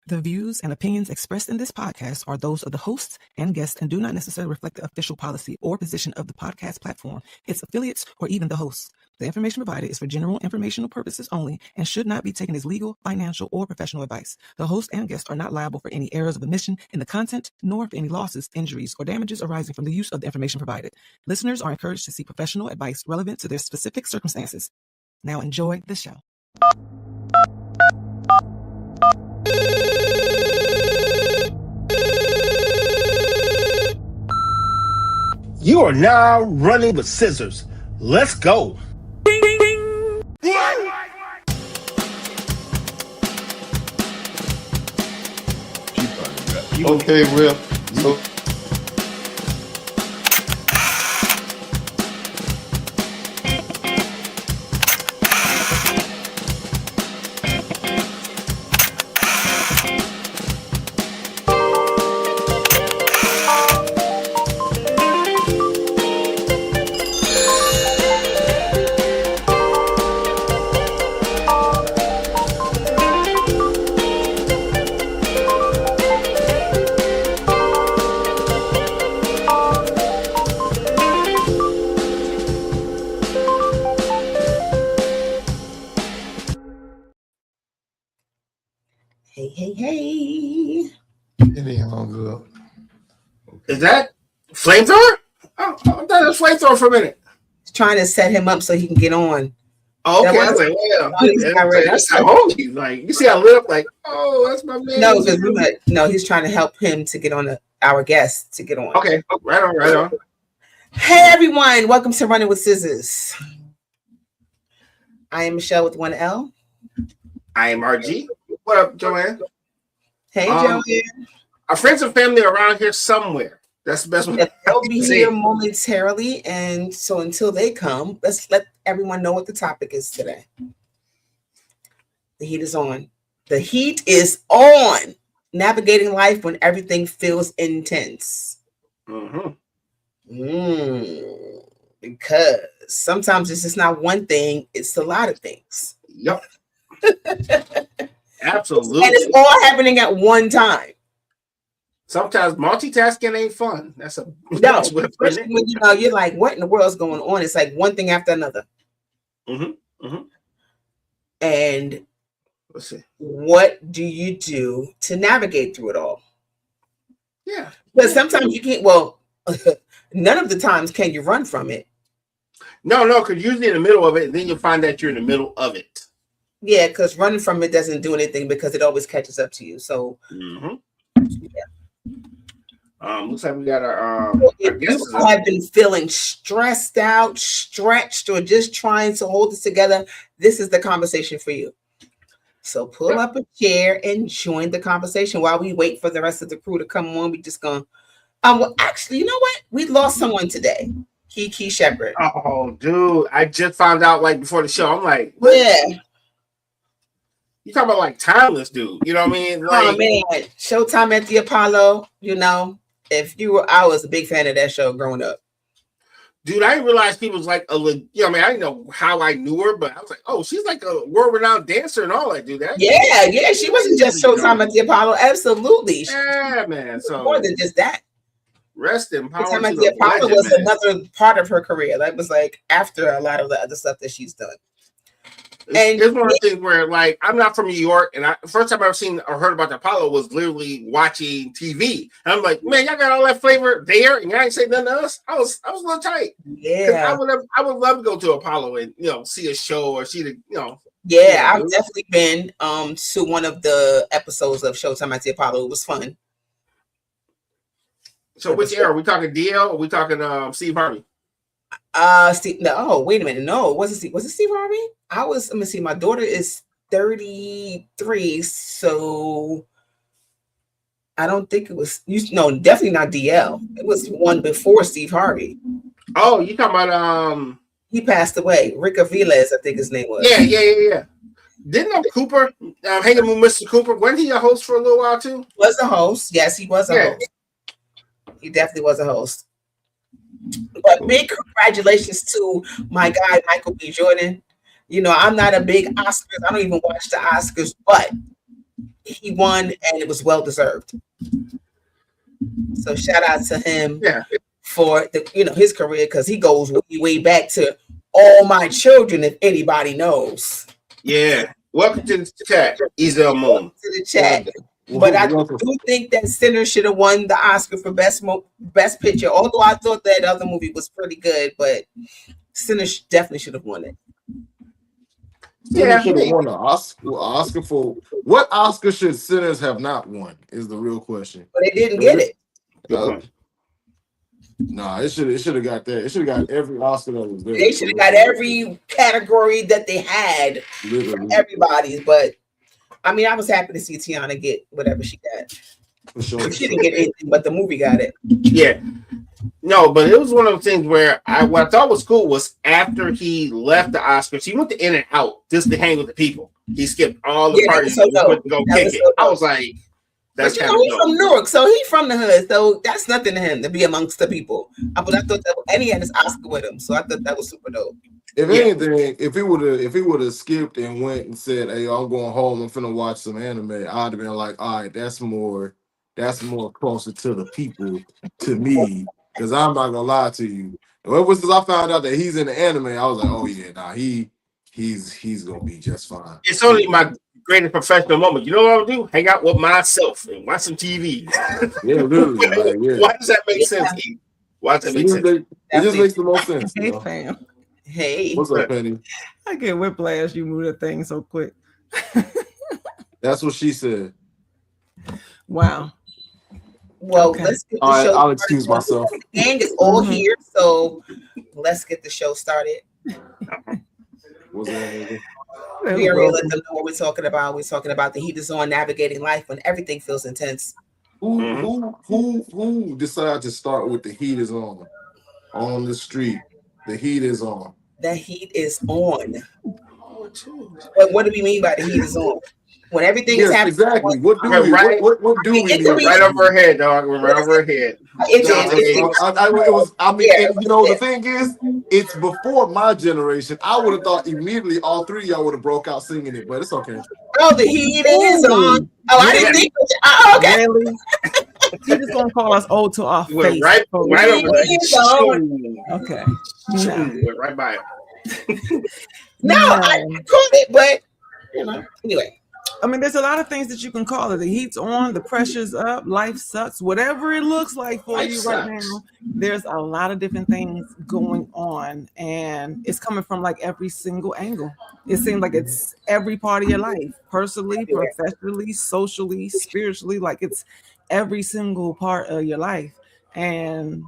The views and opinions expressed in this podcast are those of the hosts and guests and do not necessarily reflect the official policy or position of the podcast platform, its affiliates, or even the hosts. The information provided is for general informational purposes only and should not be taken as legal, financial, or professional advice. The host and guests are not liable for any errors of omission in the content, nor for any losses, injuries, or damages arising from the use of the information provided. Listeners are encouraged to seek professional advice relevant to their specific circumstances. Now enjoy the show. You are now running with scissors. Let's go. Okay, well, so Hey. it hung up. Is that flamethrower? Oh, I thought it was flamethrower for a minute. Trying to set him up so he can get on. Oh, okay. I was like, that's how old he's like. You see, I lit up like, oh, that's my man. No, he's trying to help him to get on our guest to get on. Okay, right on. Hey, everyone. Welcome to Running with Scissors. I am Michelle with 1L. I am RG. What up, Joanne? Hey, Joanne. Our friends and family are around here somewhere. That's the best way. They'll be here momentarily, and so until they come, let's let everyone know what the topic is today. The heat is on. The heat is on. Navigating life when everything feels intense. Because sometimes it's just not one thing; it's a lot of things. Yep. Absolutely. And it's all happening at one time. Sometimes multitasking ain't fun. That's a no. Especially when you're like, what in the world is going on? It's like one thing after another. And let's see. What do you do to navigate through it all? Yeah. Because sometimes you can't. Well, none of the times can you run from it. No, because usually in the middle of it, and then you'll find that you're in the middle of it. Yeah, because running from it doesn't do anything because it always catches up to you. So, yeah. Looks like we got our. If you have been feeling stressed out, stretched, or just trying to hold this together, this is the conversation for you. So pull up a chair and join the conversation while we wait for the rest of the crew to come on. We just gonna. Well, actually, you know what? We lost someone today. Kiki Shepherd. Oh, dude! I just found out like before the show. I'm like, what? Yeah. You talking about like timeless, dude? You know what I mean? Like, oh man, Showtime at the Apollo. I was a big fan of that show growing up. Dude, I didn't realize people was like I didn't know how I knew her, but I was like, oh, she's like a world-renowned dancer and all that, dude. Yeah, she wasn't just Showtime at the Apollo. Absolutely. Yeah, man. So more than just that. Rest in power. Showtime at the Apollo was another part of her career. That was like after a lot of the other stuff that she's done. It's one of the things where, like, I'm not from New York, and first time I ever seen or heard about the Apollo was literally watching TV. And I'm like, man, y'all got all that flavor there, and y'all ain't say nothing to us. I was a little tight. Yeah, I would love to go to Apollo and see a show or see the Yeah, I've definitely been to one of the episodes of Showtime at the Apollo. It was fun. So which era? Are we talking DL or are we talking Steve Harvey? Steve, no, oh, wait a minute. No, was it Steve Harvey? Let me see, my daughter is 33, so I don't think it was definitely not DL. It was one before Steve Harvey. Oh, you talking about he passed away. Rick Aviles, I think his name was. Yeah. Didn't Cooper hanging with Mr. Cooper? Wasn't he a host for a little while too? Was a host. Yes, he was a host. He definitely was a host. But big congratulations to my guy, Michael B. Jordan. I'm not a big Oscars. I don't even watch the Oscars, but he won, and it was well deserved. So shout out to him for his career, because he goes way back to All My Children, if anybody knows. Yeah. Welcome to the chat, Ezel Moon. To the chat. But I do think that Sinner should have won the Oscar for best picture. Although I thought that other movie was pretty good, but Sinner definitely should have won it. Yeah, should have won an Oscar for what Oscar should Sinners have not won is the real question. But they didn't get it. Nah, it should have got that. It should have got every Oscar that was there. They should have got every category that they had from everybody's. But I mean, I was happy to see Tiana get whatever she got. For sure. She didn't get anything, but the movie got it. Yeah. No, but it was one of those things where what I thought was cool was after he left the Oscars, he went to In and Out just to hang with the people. He skipped all the parties and went to go kick it. I was like, that's kind of he's from Newark, so he's from the hood, so that's nothing to him to be amongst the people. But I thought that, and he had his Oscar with him, so I thought that was super dope. If anything, if he would have skipped and went and said, "Hey, I'm going home. I'm finna watch some anime," I'd have been like, "All right, that's more closer to the people to me." Because I'm not gonna lie to you. Ever since I found out that he's in the anime, I was like, "Oh yeah, nah, he's gonna be just fine." It's only my greatest professional moment. You know what I'll do? Hang out with myself and watch some TV. Yeah, literally. Like, yeah. Why does that make sense? Why does that make sense? It just makes the most sense. Hey, fam. Hey. What's up, Penny? I get whiplash. You move the thing so quick. That's what she said. Wow. Well, let's get the show. I'll excuse myself. The gang is all here, so let's get the show started. What's that? We already let them know what we're talking about. We're talking about the heat is on, navigating life when everything feels intense. Who decided to start with the heat is on the street? The heat is on. The heat is on. But what do we mean by the heat is on? When everything is happening, exactly. What do we mean? Right over her head, dog. We're right over her head. The thing is, it's before my generation. I would have thought immediately all three of y'all would have broke out singing it, but it's okay. Oh, the heat is on. Oh, I didn't think. Oh, okay. Really? He's just gonna call us old to our face. Right over her. Okay. Went right by it. No, I caught it, but anyway. I mean, there's a lot of things that you can call it. The heat's on, the pressure's up, life sucks, whatever it looks like for you right now. There's a lot of different things going on, and it's coming from like every single angle. It seems like it's every part of your life, personally, professionally, socially, spiritually, like it's every single part of your life. And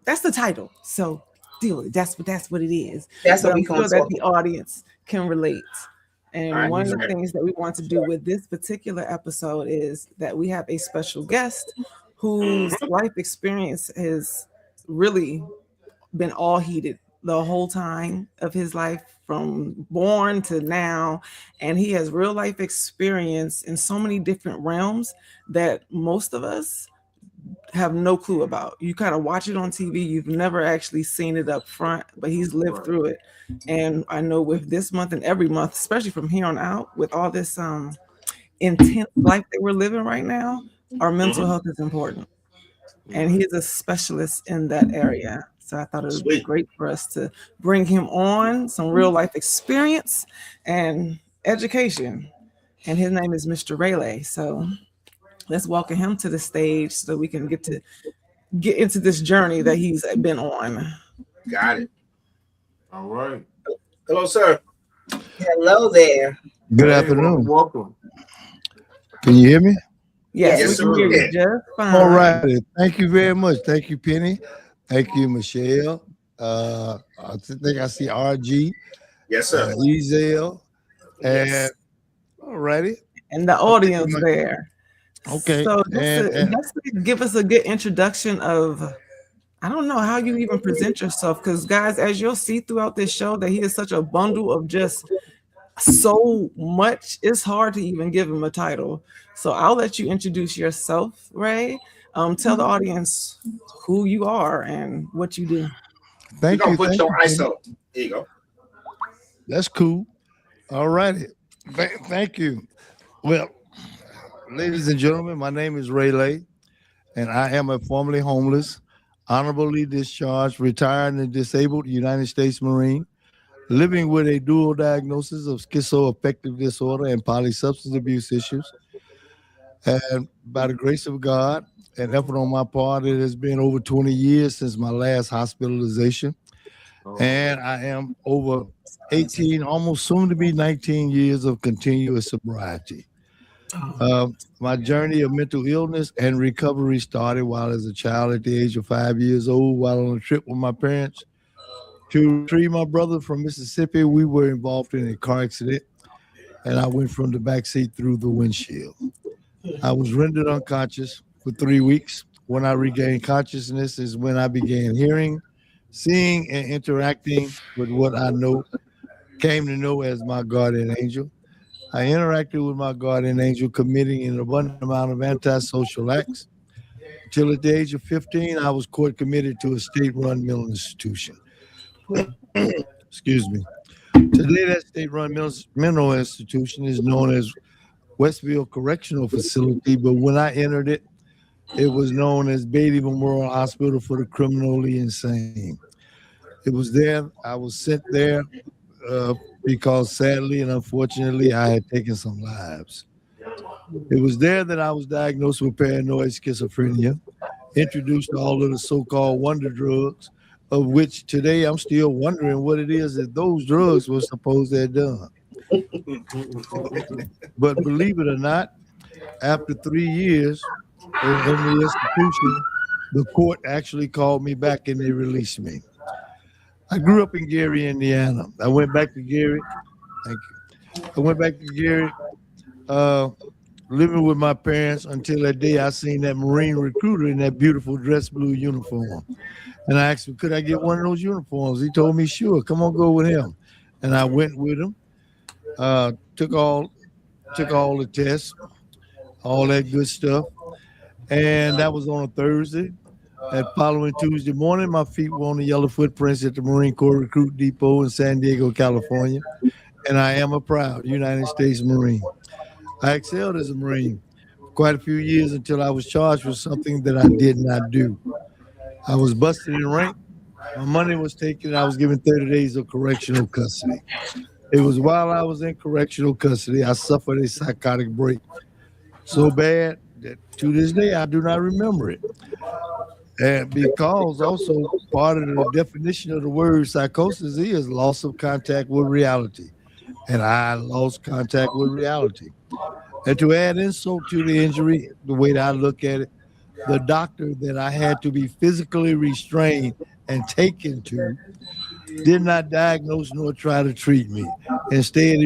that's the title. So deal with it. That's what it is. That's what I'm sure that the audience can relate. And one of the things that we want to do with this particular episode is that we have a special guest whose life experience has really been all heated the whole time of his life from born to now. And he has real life experience in so many different realms that most of us have no clue about. You kind of watch it on TV. You've never actually seen it up front, but he's lived through it. And I know with this month and every month, especially from here on out, with all this intense life that we're living right now, our mental health is important. And he is a specialist in that area. So I thought it would be great for us to bring him on, some real life experience and education. And his name is Mr. Rayleigh. So let's welcome him to the stage so that we can get into this journey that he's been on. Got it. All right. Hello, sir. Hello there. Good afternoon. Welcome. Can you hear me? Yes, we can hear you just fine. All right. Thank you very much. Thank you, Penny. Thank you, Michelle. I think I see RG. Yes, sir. Ezel. And all righty. And the audience there. Okay. So just to give us a good introduction of, I don't know how you even present yourself, because guys, as you'll see throughout this show, that he is such a bundle of just so much, it's hard to even give him a title. So I'll let you introduce yourself, Ray. Tell the audience who you are and what you do. Thank you. Put your ISO. There you go. That's cool. All righty. Thank you. Well, Ladies and gentlemen, my name is Ray Lay, and I am a formerly homeless, honorably discharged, retired, and disabled United States Marine, living with a dual diagnosis of schizoaffective disorder and polysubstance abuse issues. And by the grace of God and effort on my part, it has been over 20 years since my last hospitalization. And I am over 18, almost soon to be 19 years of continuous sobriety. My journey of mental illness and recovery started while as a child at the age of 5 years old, while on a trip with my parents to retrieve my brother from Mississippi. We were involved in a car accident, and I went from the back seat through the windshield. I was rendered unconscious for 3 weeks. When I regained consciousness is when I began hearing, seeing, and interacting with what I came to know as my guardian angel. I interacted with my guardian angel, committing an abundant amount of antisocial acts. Until at the age of 15, I was court committed to a state-run mental institution. Excuse me. Today, that state-run mental institution is known as Westville Correctional Facility, but when I entered it, it was known as Beatty Memorial Hospital for the Criminally Insane. It was there. I was sent there because sadly and unfortunately, I had taken some lives. It was there that I was diagnosed with paranoid schizophrenia, introduced to all of the so-called wonder drugs, of which today I'm still wondering what it is that those drugs were supposed to have done. But believe it or not, after 3 years in the institution, the court actually called me back and they released me. I grew up in Gary, Indiana. I went back to Gary. Thank you. I went back to Gary, living with my parents until that day I seen that Marine recruiter in that beautiful dress blue uniform. And I asked him, could I get one of those uniforms? He told me, sure, come on, go with him. And I went with him, took all the tests, all that good stuff. And that was on a Thursday. That following Tuesday morning, my feet were on the yellow footprints at the Marine Corps Recruit Depot in San Diego, California. And I am a proud United States Marine. I excelled as a Marine for quite a few years until I was charged with something that I did not do. I was busted in rank. My money was taken. I was given 30 days of correctional custody. It was while I was in correctional custody, I suffered a psychotic break so bad that to this day, I do not remember it. And because also part of the definition of the word psychosis is loss of contact with reality. And I lost contact with reality. And to add insult to the injury, the way that I look at it, the doctor that I had to be physically restrained and taken to did not diagnose nor try to treat me. Instead,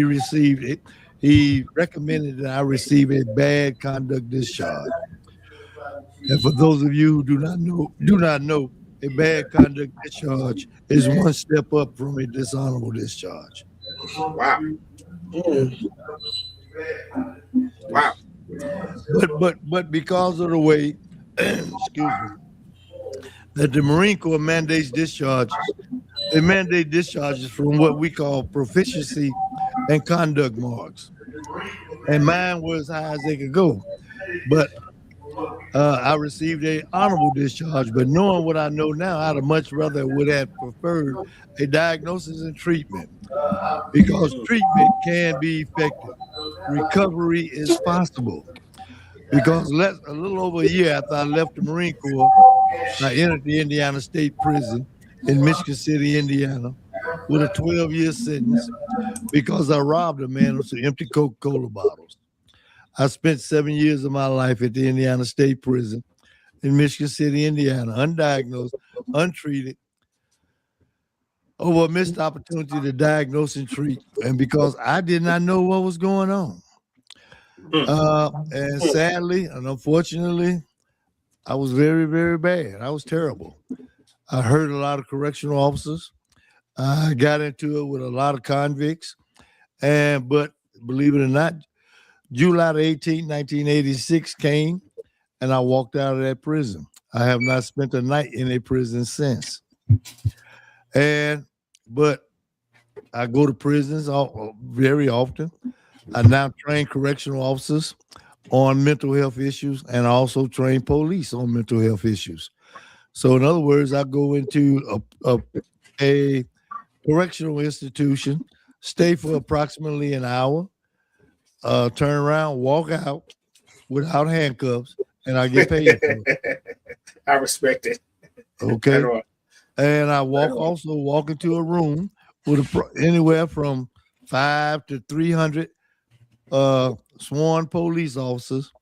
he recommended that I receive a bad conduct discharge. And for those of you who do not know, a bad conduct discharge is one step up from a dishonorable discharge. Wow. Wow. But because of the way, excuse me, that the Marine Corps mandates discharges, they mandate discharges from what we call proficiency and conduct marks. And mine were as high as they could go. But I received a honorable discharge, but knowing what I know now, I'd have much rather would have preferred a diagnosis and treatment, because treatment can be effective. Recovery is possible. Because a little over a year after I left the Marine Corps, I entered the Indiana State Prison in Michigan City, Indiana, with a 12-year sentence because I robbed a man with some empty Coca-Cola bottles. I spent 7 years of my life at the Indiana State Prison in Michigan City, Indiana, undiagnosed, untreated, over a missed opportunity to diagnose and treat, and because I did not know what was going on. And sadly and unfortunately, I was very, very bad. I was terrible. I hurt a lot of correctional officers. I got into it with a lot of convicts. But believe it or not, July 18, 1986 came, and I walked out of that prison. I have not spent a night in a prison since. But I go to prisons very often. I now train correctional officers on mental health issues, and I also train police on mental health issues. So, in other words, I go into a correctional institution, stay for approximately an hour, turn around, walk out without handcuffs, and I get paid for it. I respect it. Okay. And I walk into a room with anywhere from 5 to 300 sworn police officers,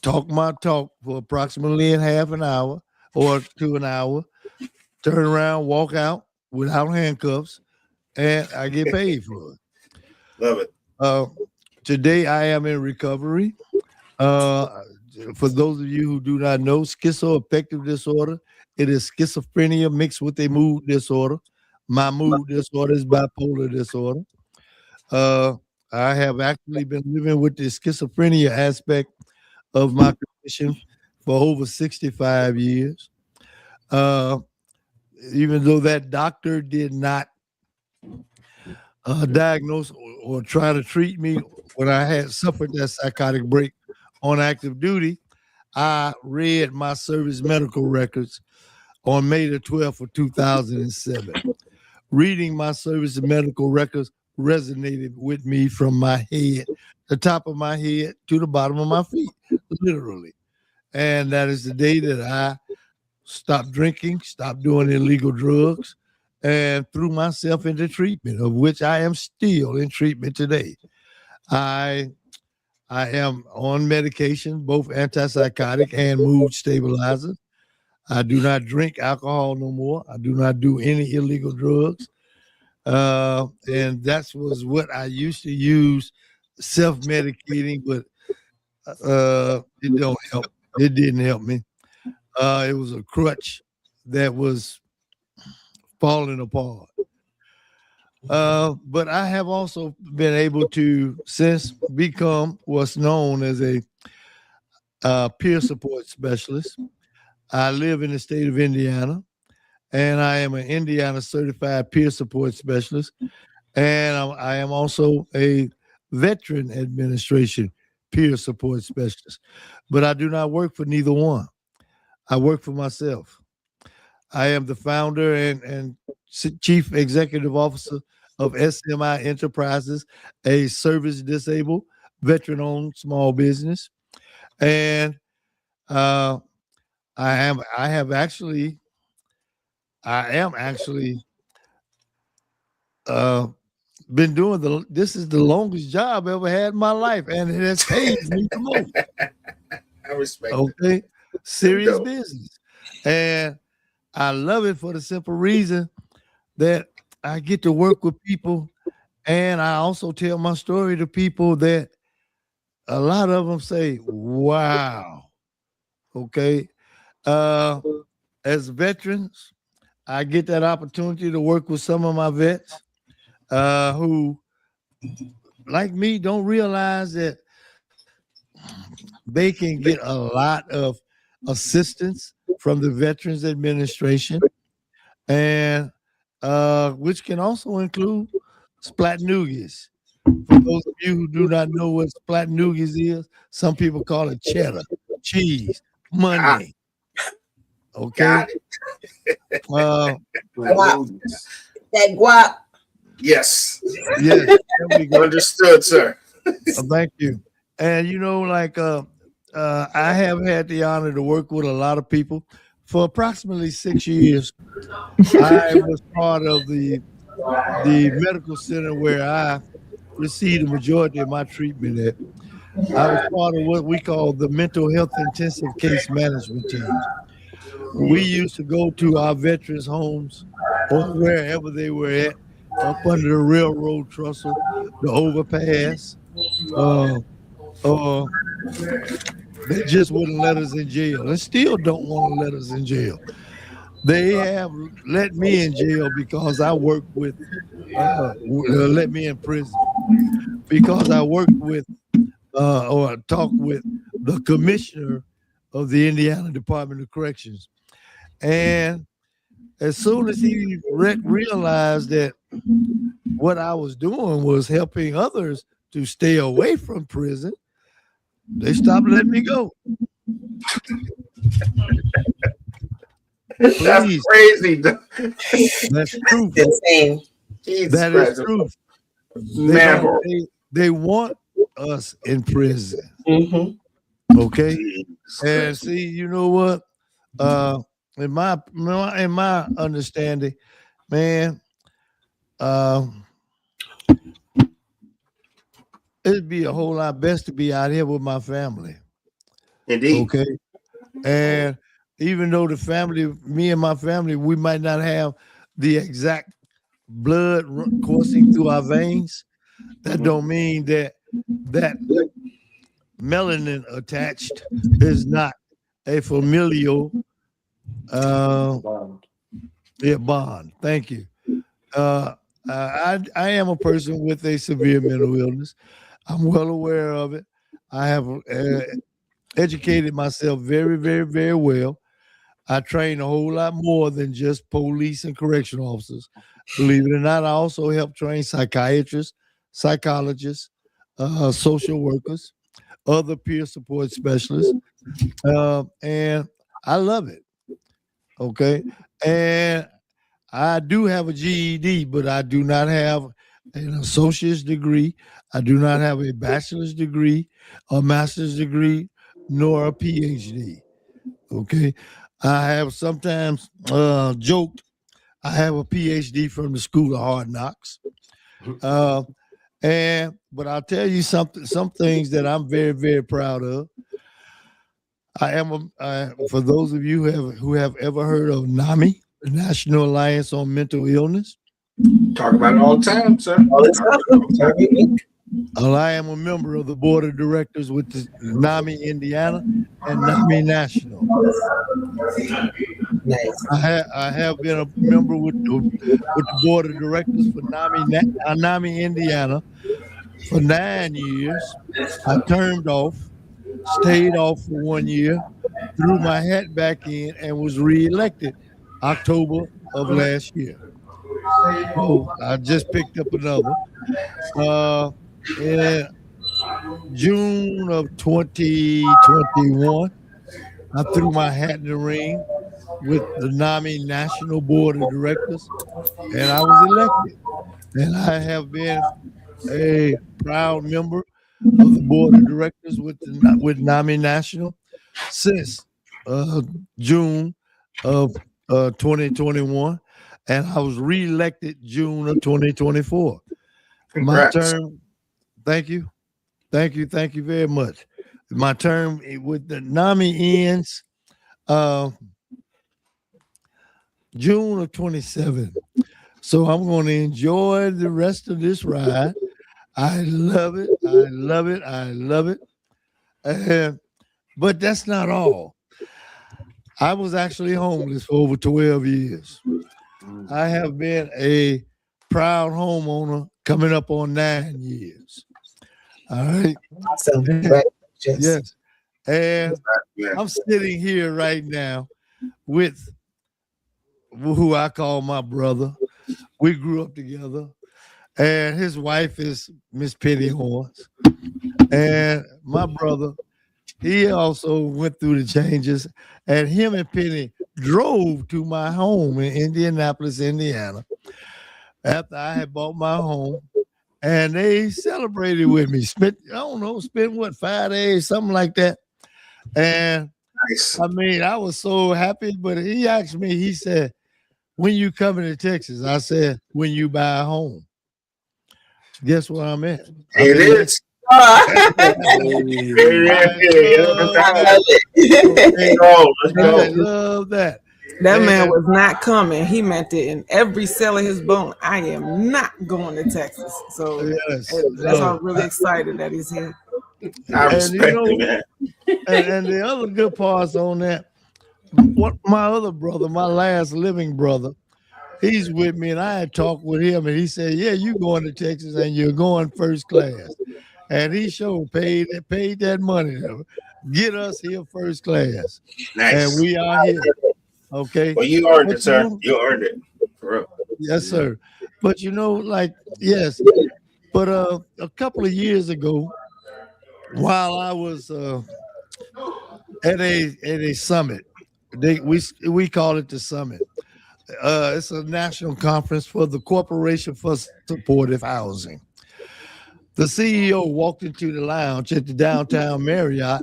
talk my talk for approximately a half an hour or to an hour, turn around, walk out without handcuffs, and I get paid for it. Love it. Today I am in recovery. For those of you who do not know, schizoaffective disorder, it is schizophrenia mixed with a mood disorder. My mood disorder is bipolar disorder. I have actually been living with the schizophrenia aspect of my condition for over 65 years. Even though that doctor did not diagnose or try to treat me when I had suffered that psychotic break on active duty, I read my service medical records on May the 12th of 2007. Reading my service medical records resonated with me from my head, the top of my head to the bottom of my feet, literally. And that is the day that I stopped drinking, stopped doing illegal drugs, and threw myself into treatment, of which I am still in treatment today. I am on medication, both antipsychotic and mood stabilizer. I do not drink alcohol no more. I do not do any illegal drugs. And that was what I used to use, self-medicating, but it don't help. It didn't help me. It was a crutch that was falling apart. But I have also been able to since become what's known as a peer support specialist. I live in the state of Indiana, and I am an Indiana certified peer support specialist. And I am also a veteran administration peer support specialist. But I do not work for neither one. I work for myself. I am the founder and chief executive officer of SMI Enterprises, a service disabled veteran-owned small business. And I am actually been doing this is the longest job I ever had in my life, and it has paid me the most. I respect it. Okay, serious business. And I love it for the simple reason that I get to work with people, and I also tell my story to people that a lot of them say, wow. Okay. As veterans, I get that opportunity to work with some of my vets who, like me, don't realize that they can get a lot of assistance from the Veterans Administration, and which can also include splatnoogies. For those of you who do not know what splatnoogies is, some people call it cheddar, cheese, money. Okay. Guap. That guap. Yes. Yes. Understood, sir. Thank you. And I have had the honor to work with a lot of people for approximately 6 years. I was part of the medical center where I received the majority of my treatment at. I was part of what we call the mental health intensive case management team. We used to go to our veterans' homes or wherever they were at, up under the railroad trestle, the overpass. They just wouldn't let us in jail, and still don't want to let us in jail. They have let me in jail because I work with, let me in prison because I worked with or talked with the commissioner of the Indiana Department of Corrections. And as soon as he realized that what I was doing was helping others to stay away from prison, They stopped letting me go. That's crazy. That's truth. Insane. That is truth. They want us in prison. Mm-hmm. Okay. And see, you know what? In my understanding, man, it'd be a whole lot best to be out here with my family. Indeed. Okay. And even though me and my family, we might not have the exact blood coursing through our veins, that don't mean that melanin attached is not a familial bond. Thank you. I am a person with a severe mental illness. I'm well aware of it. I have educated myself very, very, very well. I train a whole lot more than just police and correctional officers. Believe it or not, I also help train psychiatrists, psychologists, social workers, other peer support specialists, and I love it. Okay, and I do have a GED, but I do not have an associate's degree. I do not have a bachelor's degree, a master's degree, nor a PhD. Okay, I have sometimes joked I have a PhD from the School of Hard Knocks. But I'll tell you some things that I'm very, very proud of. I am for those of you who have ever heard of NAMI, the National Alliance on Mental Illness. Talk about it all the time, sir. Well, I am a member of the board of directors with the NAMI Indiana and NAMI National. Nice. I have been a member with the board of directors for NAMI Indiana for 9 years. I turned off, stayed off for 1 year, threw my hat back in, and was reelected October of last year. So I just picked up another. In June of 2021, I threw my hat in the ring with the NAMI National Board of Directors, and I was elected. And I have been a proud member of the Board of Directors with NAMI National since June of 2021, and I was reelected June of 2024. Congrats. My term. Thank you very much. My term with the NAMI ends June of 27. So I'm going to enjoy the rest of this ride. I love it. But that's not all. I was actually homeless for over 12 years. I have been a proud homeowner coming up on 9 years. All right. Awesome. Yes. And I'm sitting here right now with who I call my brother. We grew up together. And his wife is Miss Penny Horns. And my brother, he also went through the changes. And him and Penny drove to my home in Indianapolis, Indiana, after I had bought my home. And they celebrated with me. Spent what, 5 days, something like that. And nice. I mean, I was so happy. But he asked me, he said, when you coming to Texas? I said, when you buy a home. Guess where I'm at? It is. I love that. That man was not coming. He meant it in every cell of his bone. I am not going to Texas. So that's why I'm really excited that he's here. I respect it, man. And the other good parts on that, what my other brother, my last living brother, he's with me, and I had talked with him, and he said, "Yeah, you going to Texas, and you're going first class." And he paid that money to get us here first class. Nice. And we are here. Okay. Well, you earned it, sir. You earned it. For real. Yes, sir. But yes. But a couple of years ago, while I was at a summit. We call it the summit. It's a national conference for the Corporation for Supportive Housing. The CEO walked into the lounge at the downtown Marriott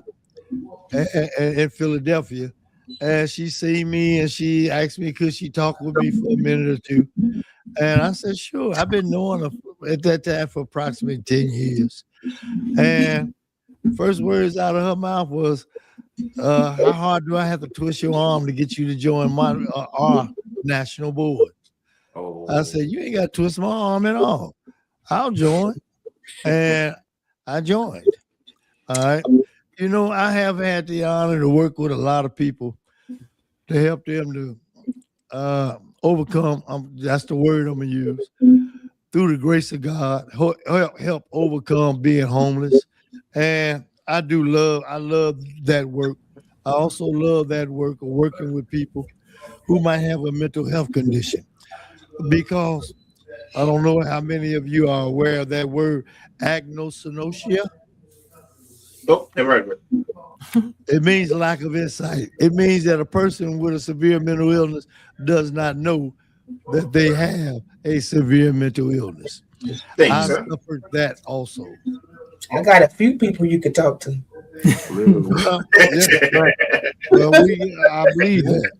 in Philadelphia, and she seen me and she asked me could she talk with me for a minute or two. And I said, sure. I've been knowing her at that time for approximately 10 years. And first words out of her mouth was, how hard do I have to twist your arm to get you to join our national board? Oh. I said, you ain't got to twist my arm at all. I'll join. And I joined. All right. You know, I have had the honor to work with a lot of people to help them to overcome, that's the word I'm going to use, through the grace of God, help overcome being homeless. And I love that work. I also love that work of working with people who might have a mental health condition, because I don't know how many of you are aware of that word, agnosia. Nope, never heard of it. It means lack of insight. It means that a person with a severe mental illness does not know that they have a severe mental illness. I suffered that also. I got a few people you could talk to. Well, I believe that.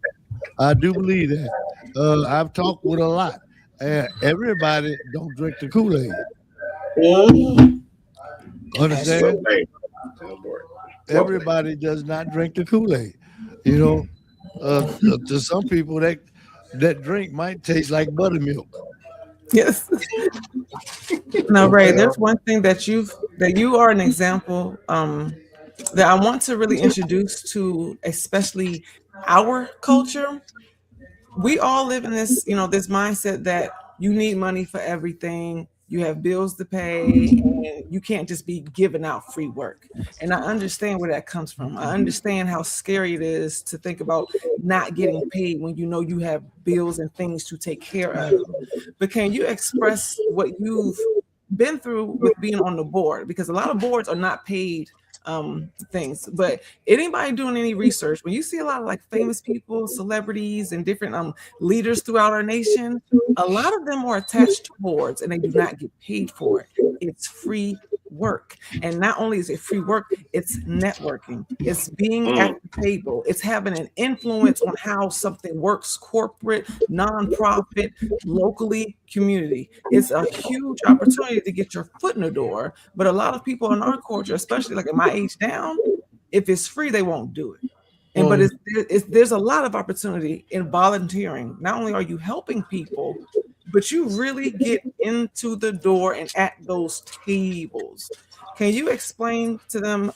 I do believe that. I've talked with a lot. Everybody don't drink the Kool-Aid. Understand? Everybody does not drink the Kool-Aid. You know, to some people that drink might taste like buttermilk. Yes. No, Ray, there's one thing that you are an example that I want to really introduce to especially our culture. We all live in this, this mindset that you need money for everything. You have bills to pay, and you can't just be giving out free work. And I understand where that comes from. I understand how scary it is to think about not getting paid when you know you have bills and things to take care of. But can you express what you've been through with being on the board? Because a lot of boards are not paid things, but anybody doing any research, when you see a lot of like famous people, celebrities, and different leaders throughout our nation, a lot of them are attached to boards and they do not get paid for it. It's free work. And not only is it free work, it's networking. It's being at the table. It's having an influence on how something works, corporate, nonprofit, locally, community. It's a huge opportunity to get your foot in the door. But a lot of people in our culture, especially like at my age down, if it's free, they won't do it. And but there's a lot of opportunity in volunteering. Not only are you helping people, but you really get into the door and at those tables. Can you explain to them,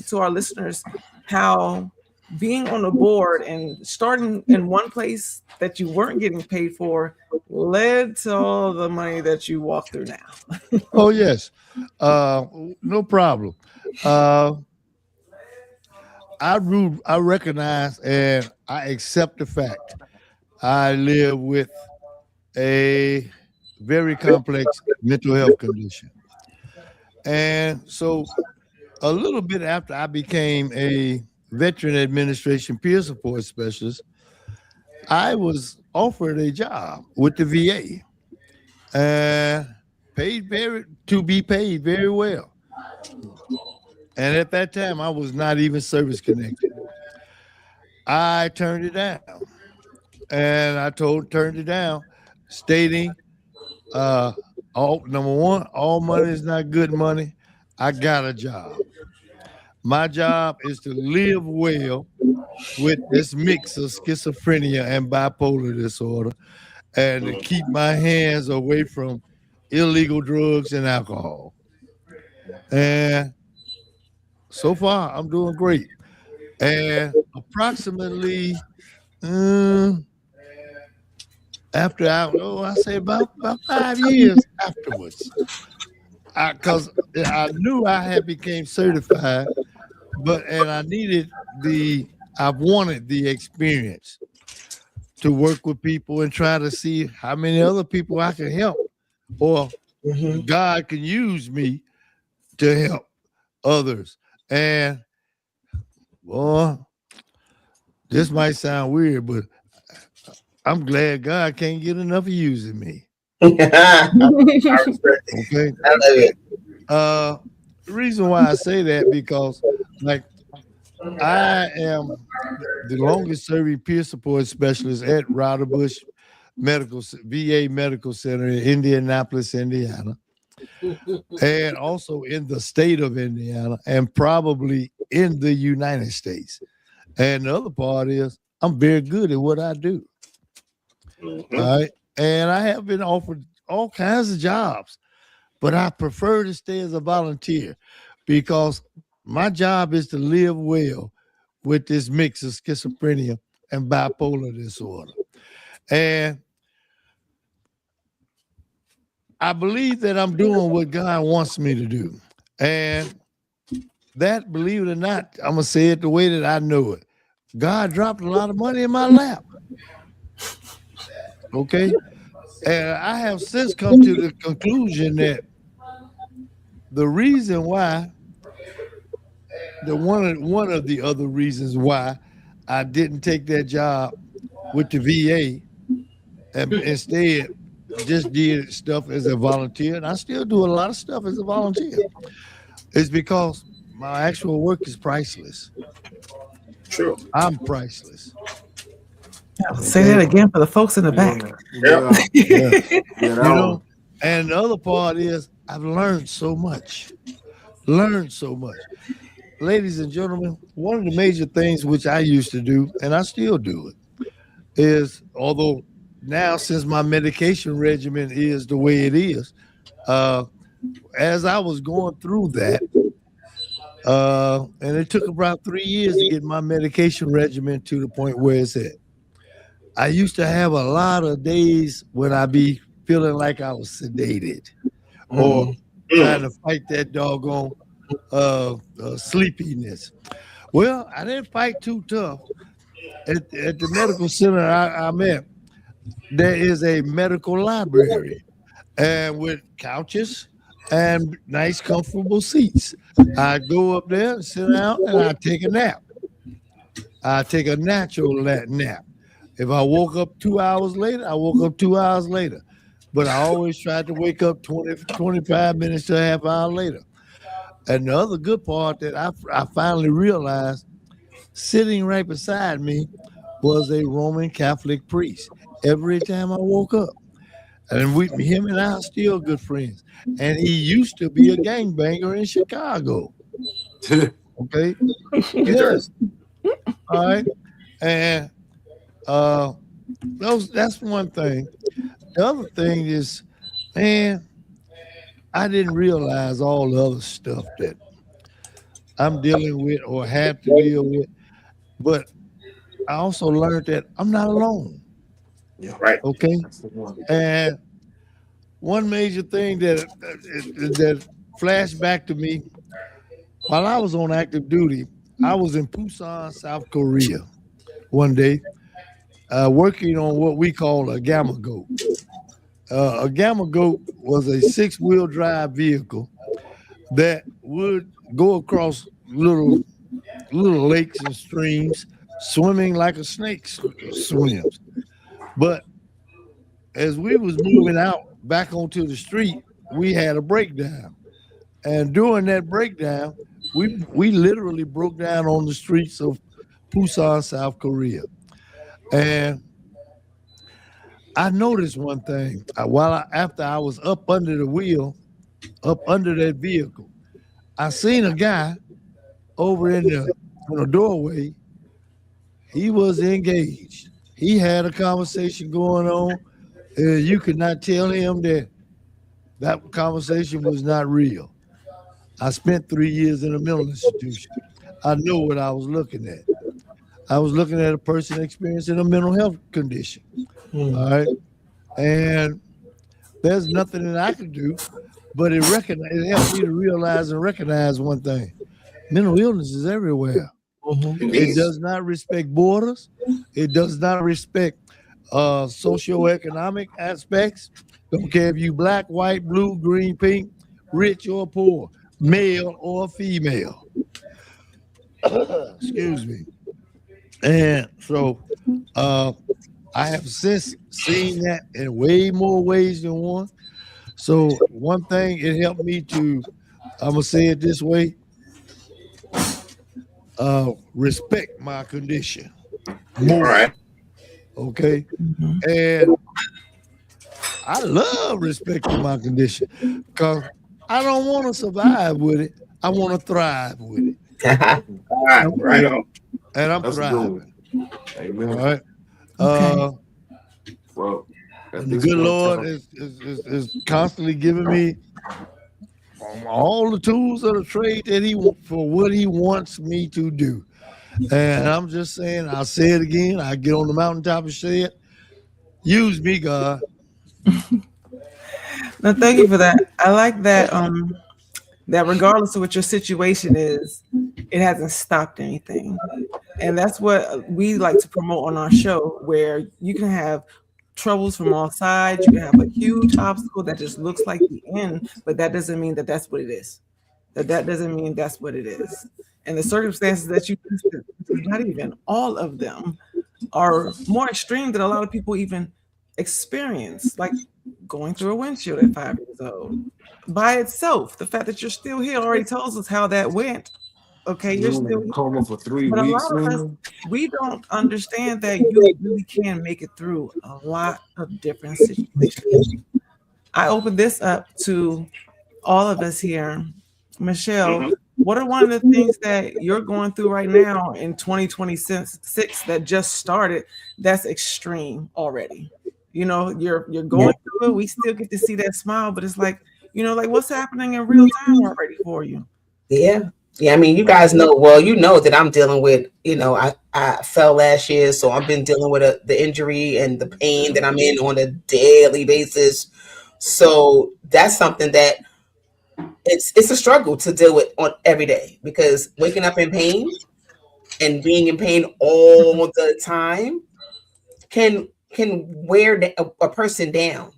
to our listeners, how being on the board and starting in one place that you weren't getting paid for led to all the money that you walk through now? Oh, yes. No problem. I recognize and I accept the fact I live with a very complex mental health condition. And so a little bit after I became a Veteran Administration peer support specialist, I was offered a job with the VA and to be paid very well. And at that time, I was not even service connected. I turned it down. And I turned it down, stating, number one, all money is not good money. I got a job. My job is to live well with this mix of schizophrenia and bipolar disorder, and to keep my hands away from illegal drugs and alcohol. And so far, I'm doing great. And approximately after I say about 5 years afterwards, because I knew I had became certified, and I wanted the experience to work with people and try to see how many other people I can help, or God can use me to help. others. And boy, this might sound weird, but I'm glad God can't get enough of using me. I respect it. Okay. I love it. The reason why I say that because like I am the longest serving peer support specialist at Routerbush VA Medical Center in Indianapolis, Indiana, and also in the state of Indiana, and probably in the United States. And the other part is I'm very good at what I do. Mhm. All right. And I have been offered all kinds of jobs, but I prefer to stay as a volunteer because my job is to live well with this mix of schizophrenia and bipolar disorder. And I believe that I'm doing what God wants me to do. And that, believe it or not, I'm going to say it the way that I know it. God dropped a lot of money in my lap. Okay. And I have since come to the conclusion that the reason why, one of the other reasons why I didn't take that job with the VA and instead just did stuff as a volunteer, and I still do a lot of stuff as a volunteer, is because my actual work is priceless. True. I'm priceless. Say that again for the folks in the back. You know, and the other part is I've learned so much. Ladies and gentlemen, one of the major things which I used to do, and I still do it, is although now since my medication regimen is the way it is, as I was going through that, and it took about 3 years to get my medication regimen to the point where it's at. I used to have a lot of days when I be feeling like I was sedated or trying to fight that doggone sleepiness. Well, I didn't fight too tough. At the medical center I'm at, there is a medical library and with couches and nice comfortable seats. I go up there, sit down, and I take a nap. I take a natural nap. If I woke up 2 hours later, I woke up 2 hours later. But I always tried to wake up 25 minutes to a half hour later. And the other good part that I finally realized, sitting right beside me was a Roman Catholic priest every time I woke up. And him and I are still good friends. And he used to be a gangbanger in Chicago. Okay? Yes. All right. And that's one thing. The other thing is, man, I didn't realize all the other stuff that I'm dealing with or have to deal with. But I also learned that I'm not alone. Yeah. Right. Okay. That's the one. And one major thing that flashed back to me while I was on active duty, I was in Busan, South Korea one day, working on what we call a gamma goat. A gamma goat was a 6-wheel drive vehicle that would go across little lakes and streams, swimming like a snake swims. But as we was moving out back onto the street, we had a breakdown. And during that breakdown, we literally broke down on the streets of Busan, South Korea. And I noticed one thing. After I was up under the wheel, up under that vehicle, I seen a guy over in the doorway. He was engaged. He had a conversation going on. You could not tell him that conversation was not real. I spent 3 years in a mental institution. I know what I was looking at. I was looking at a person experiencing a mental health condition. All right. And there's nothing that I could do, but it helped me to realize and recognize one thing. Mental illness is everywhere. It does not respect borders. It does not respect socioeconomic aspects. Don't care if you black, white, blue, green, pink, rich or poor. male or female. Excuse me. And so I have since seen that in way more ways than one. So one thing, it helped me to, I'm going to say it this way, respect my condition more. All right. Okay. And I love respecting my condition because I don't want to survive with it. I want to thrive with it. Right on. And I'm That's thriving. Amen. All right. Okay. Well, And the good Lord is constantly giving me all the tools of the trade that for what he wants me to do. And I'm just saying, I'll say it again. I get on the mountaintop and say it. Use me, God. No, thank you for that. I like that. That regardless of what your situation is, it hasn't stopped anything, and that's what we like to promote on our show, where you can have troubles from all sides. You can have a huge obstacle that just looks like the end, but that doesn't mean that that's what it is. That doesn't mean that's what it is. And the circumstances that you listed, not even all of them, are more extreme than a lot of people even experience, like going through a windshield at 5 years old. By itself, the fact that you're still here already tells us how that went. Okay, you're still in coma for 3 but weeks. a lot of us, we don't understand that you really can make it through a lot of different situations. I open this up to all of us here. Michelle, what are one of the things that you're going through right now in 2026 that just started that's extreme already? You know, you're going through it. We still get to see that smile, but it's like, you know, like what's happening in real time already for you? Yeah. I mean, you guys know, well, you know that I'm dealing with, you know, I fell last year, so I've been dealing with the injury and the pain that I'm in on a daily basis. So that's something that it's a struggle to deal with on every day, because waking up in pain and being in pain all the time can wear a person down.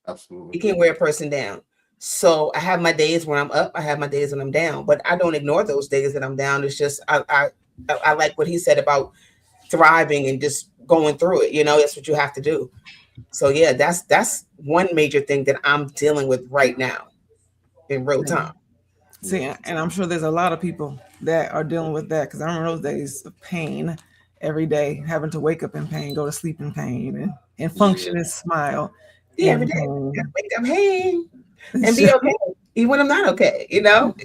Absolutely. It can wear a person down. So I have my days when I'm up, I have my days when I'm down, but I don't ignore those days that I'm down. It's just I like what he said about thriving and just going through it. You know, that's what you have to do. So yeah, that's one major thing that I'm dealing with right now in real time. See, and I'm sure there's a lot of people that are dealing with that, because I remember those days of pain every day, having to wake up in pain, go to sleep in pain, and function and smile. Yeah, every day. Wake up, hey, and be okay, even when I'm not okay. You know,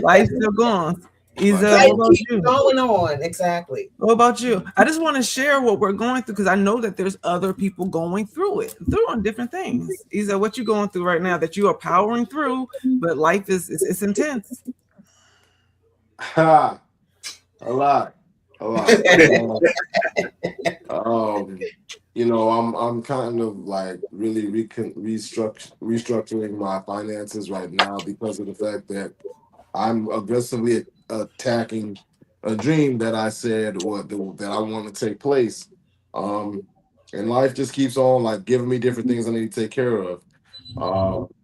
life's still going. Life keeps going on. Exactly. What about you? I just want to share what we're going through, because I know that there's other people going through on different things. Isa, what you going through right now that you are powering through, but life is it's intense. A lot. You know, I'm kind of like really restructuring my finances right now because of the fact that I'm aggressively attacking a dream that I said that I want to take place. And life just keeps on like giving me different things I need to take care of,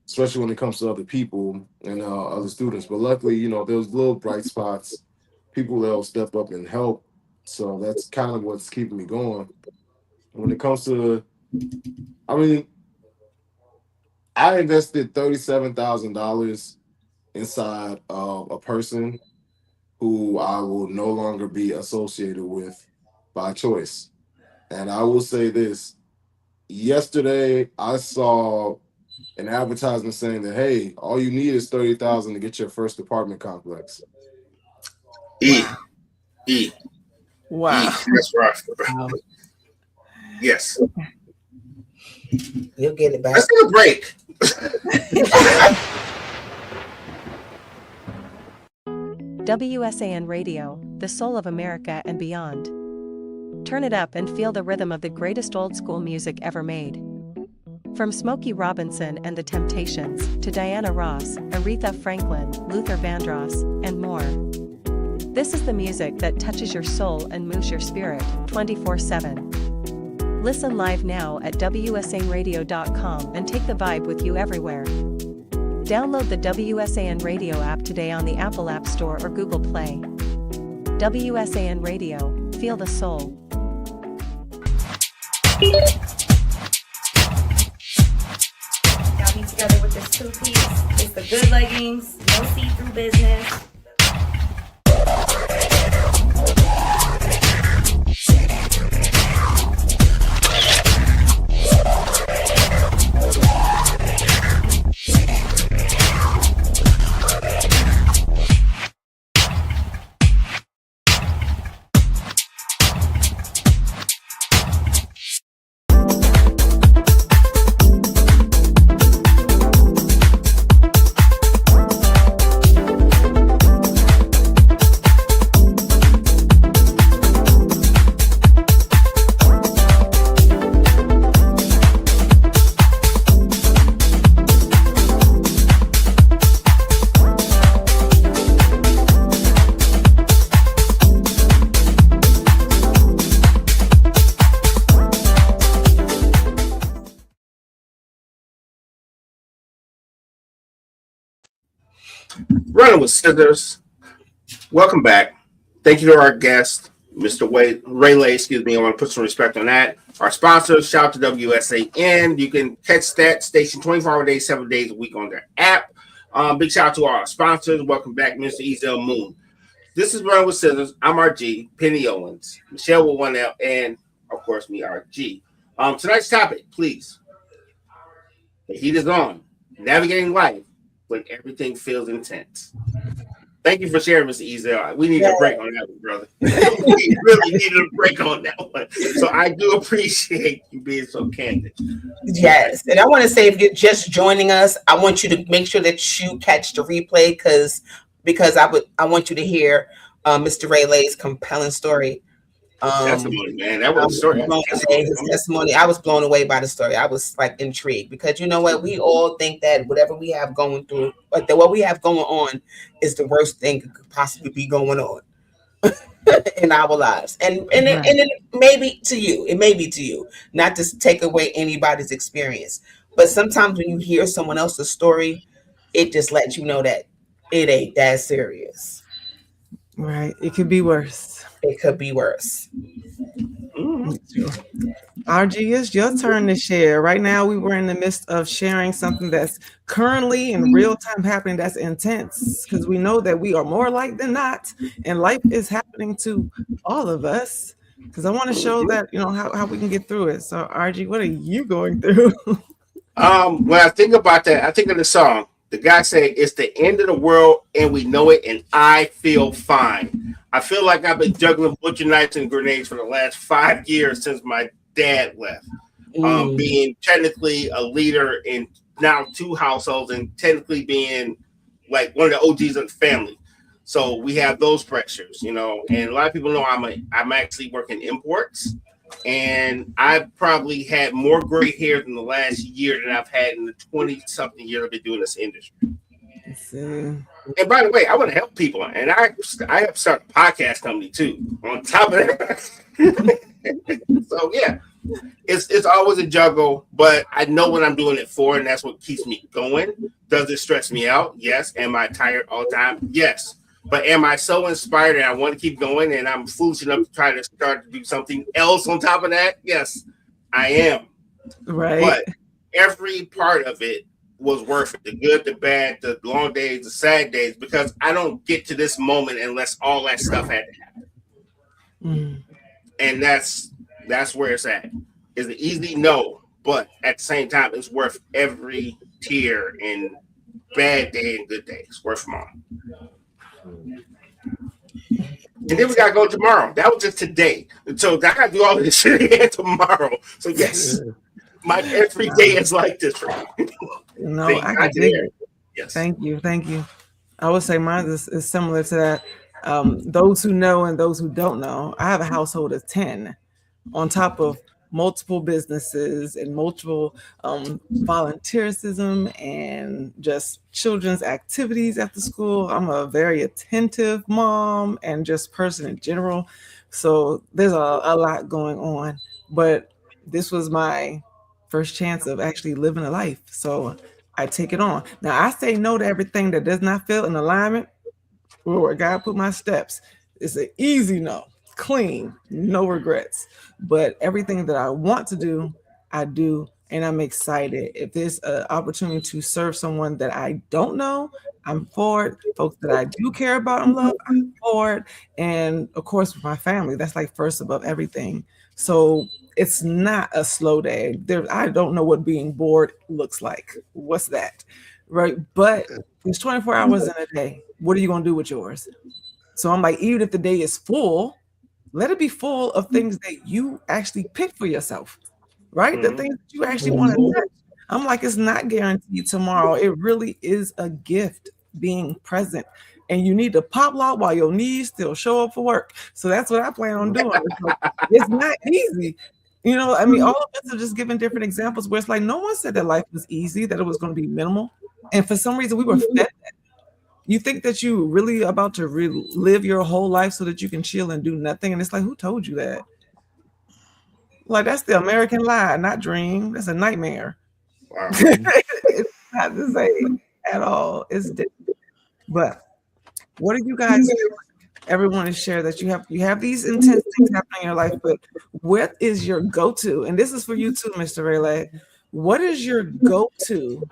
especially when it comes to other people and other students. But luckily, you know, there's little bright spots, people that'll step up and help. So that's kind of what's keeping me going. When it comes to, I mean, I invested $37,000 inside of a person who I will no longer be associated with by choice. And I will say this, yesterday I saw an advertisement saying that, hey, all you need is $30,000 to get your first apartment complex. Wow. That's rough. Yes. You'll get it back. Let's take a break. WSAN Radio, the soul of America and beyond. Turn it up and feel the rhythm of the greatest old school music ever made. From Smokey Robinson and the Temptations to Diana Ross, Aretha Franklin, Luther Vandross, and more. This is the music that touches your soul and moves your spirit 24/7. Listen live now at WSANradio.com and take the vibe with you everywhere. Download the WSAN Radio app today on the Apple App Store or Google Play. WSAN Radio, feel the soul. Got me together with this two-piece. It's the good leggings, no see-through business. Running with Scissors. Welcome back. Thank you to our guest, Mr. Raylay. Excuse me. I want to put some respect on that. Our sponsors, shout out to WSAN. You can catch that station 24-hour days, 7 days a week on their app. Big shout out to our sponsors. Welcome back, Mr. Ezel Moon. This is Running with Scissors. I'm RG, Penny Owens, Michelle with 1L, and of course me, RG. Tonight's topic, please. The heat is on. Navigating life when everything feels intense. Thank you for sharing, Mr. Ezel. We need a break on that one, brother. We really needed a break on that one. So I do appreciate you being so candid. Yes. And I want to say, if you're just joining us, I want you to make sure that you catch the replay because I want you to hear Mr. Raylay's compelling story. Testimony, man. That was a story. His testimony. I was blown away by the story. I was like intrigued because you know what? We all think that whatever we have going through, but what we have going on is the worst thing that could possibly be going on in our lives. And it may be to you. It may be to you. Not to take away anybody's experience. But sometimes when you hear someone else's story, it just lets you know that it ain't that serious. Right. It could be worse. It could be worse. RG, it's your turn to share. Right now, we were in the midst of sharing something that's currently in real time happening that's intense because we know that we are more alike than not, and life is happening to all of us. Because I want to show that, you know, how we can get through it. So, RG, what are you going through? When I think about that, I think of the song. The guy said, "It's the end of the world, and we know it, and I feel fine." I feel like I've been juggling butcher knives and grenades for the last 5 years since my dad left. Being technically a leader in now 2 households, and technically being like one of the OGs of the family. So we have those pressures, you know. And a lot of people know I'm actually working imports, and I've probably had more gray hair in the last year than I've had in the 20-something years I've been doing this industry. And by the way, I want to help people, and I have started a podcast company too. On top of that, so yeah, it's always a juggle, but I know what I'm doing it for, and that's what keeps me going. Does it stress me out? Yes. Am I tired all the time? Yes. But am I so inspired and I want to keep going, and I'm foolish enough to try to start to do something else on top of that? Yes, I am. Right. But every part of it was worth it. The good, the bad, the long days, the sad days, because I don't get to this moment unless all that stuff had to happen. And that's where it's at. Is it easy? No. But at the same time, it's worth every tear and bad day and good day. It's worth them all. And then we gotta go tomorrow. That was just today. So I gotta do all this shit again tomorrow. So yes, my every day is like this for me. No, I can dig it. Yes. Thank you. I would say mine is similar to that. Those who know and those who don't know, I have a household of 10 on top of multiple businesses and multiple volunteerism and just children's activities after school. I'm a very attentive mom and just person in general. So there's a lot going on. But this was my first chance of actually living a life. So I take it on. Now I say no to everything that does not feel in alignment with where God put my steps. It's an easy no, clean, no regrets. But everything that I want to do, I do, and I'm excited. If there's an opportunity to serve someone that I don't know, I'm for it. Folks that I do care about and love, I'm for it. And of course, with my family, that's like first above everything. So it's not a slow day. I don't know what being bored looks like. What's that? Right. But there's 24 hours in a day. What are you going to do with yours? So I'm like, even if the day is full, let it be full of things that you actually pick for yourself, right? The things that you actually want to touch. I'm like, it's not guaranteed tomorrow. It really is a gift being present. And you need to pop lock while your knees still show up for work. So that's what I plan on doing. It's not easy. You know, I mean, all of us are just giving different examples where it's like no one said that life was easy, that it was going to be minimal. And for some reason, we were fed that. You think that you really about to live your whole life so that you can chill and do nothing. And it's like, who told you that? Like, that's the American lie, not dream. That's a nightmare. Wow. It's not the same at all. It's different. But what do you guys everyone is share that you have these intense things happening in your life, but what is your go-to? And this is for you too, Mr. Rayleigh. What is your go-to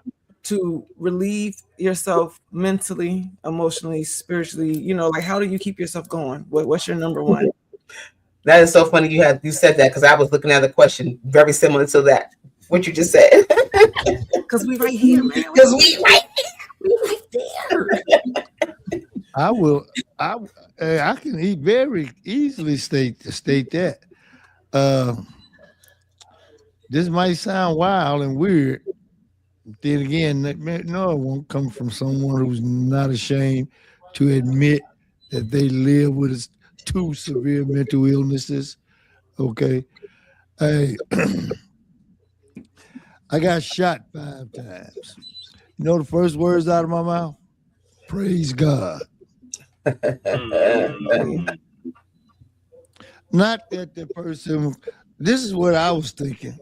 to relieve yourself mentally, emotionally, spiritually? You know, like how do you keep yourself going? What's your number one? That is so funny you said that because I was looking at the question very similar to that, what you just said. Because we right here, man. Because we right there. I can very easily state that. This might sound wild and weird. Then again, no, it won't come from someone who's not ashamed to admit that they live with 2 severe mental illnesses. Okay. I got shot 5 times. You know the first words out of my mouth? Praise God. Not that the person, this is what I was thinking.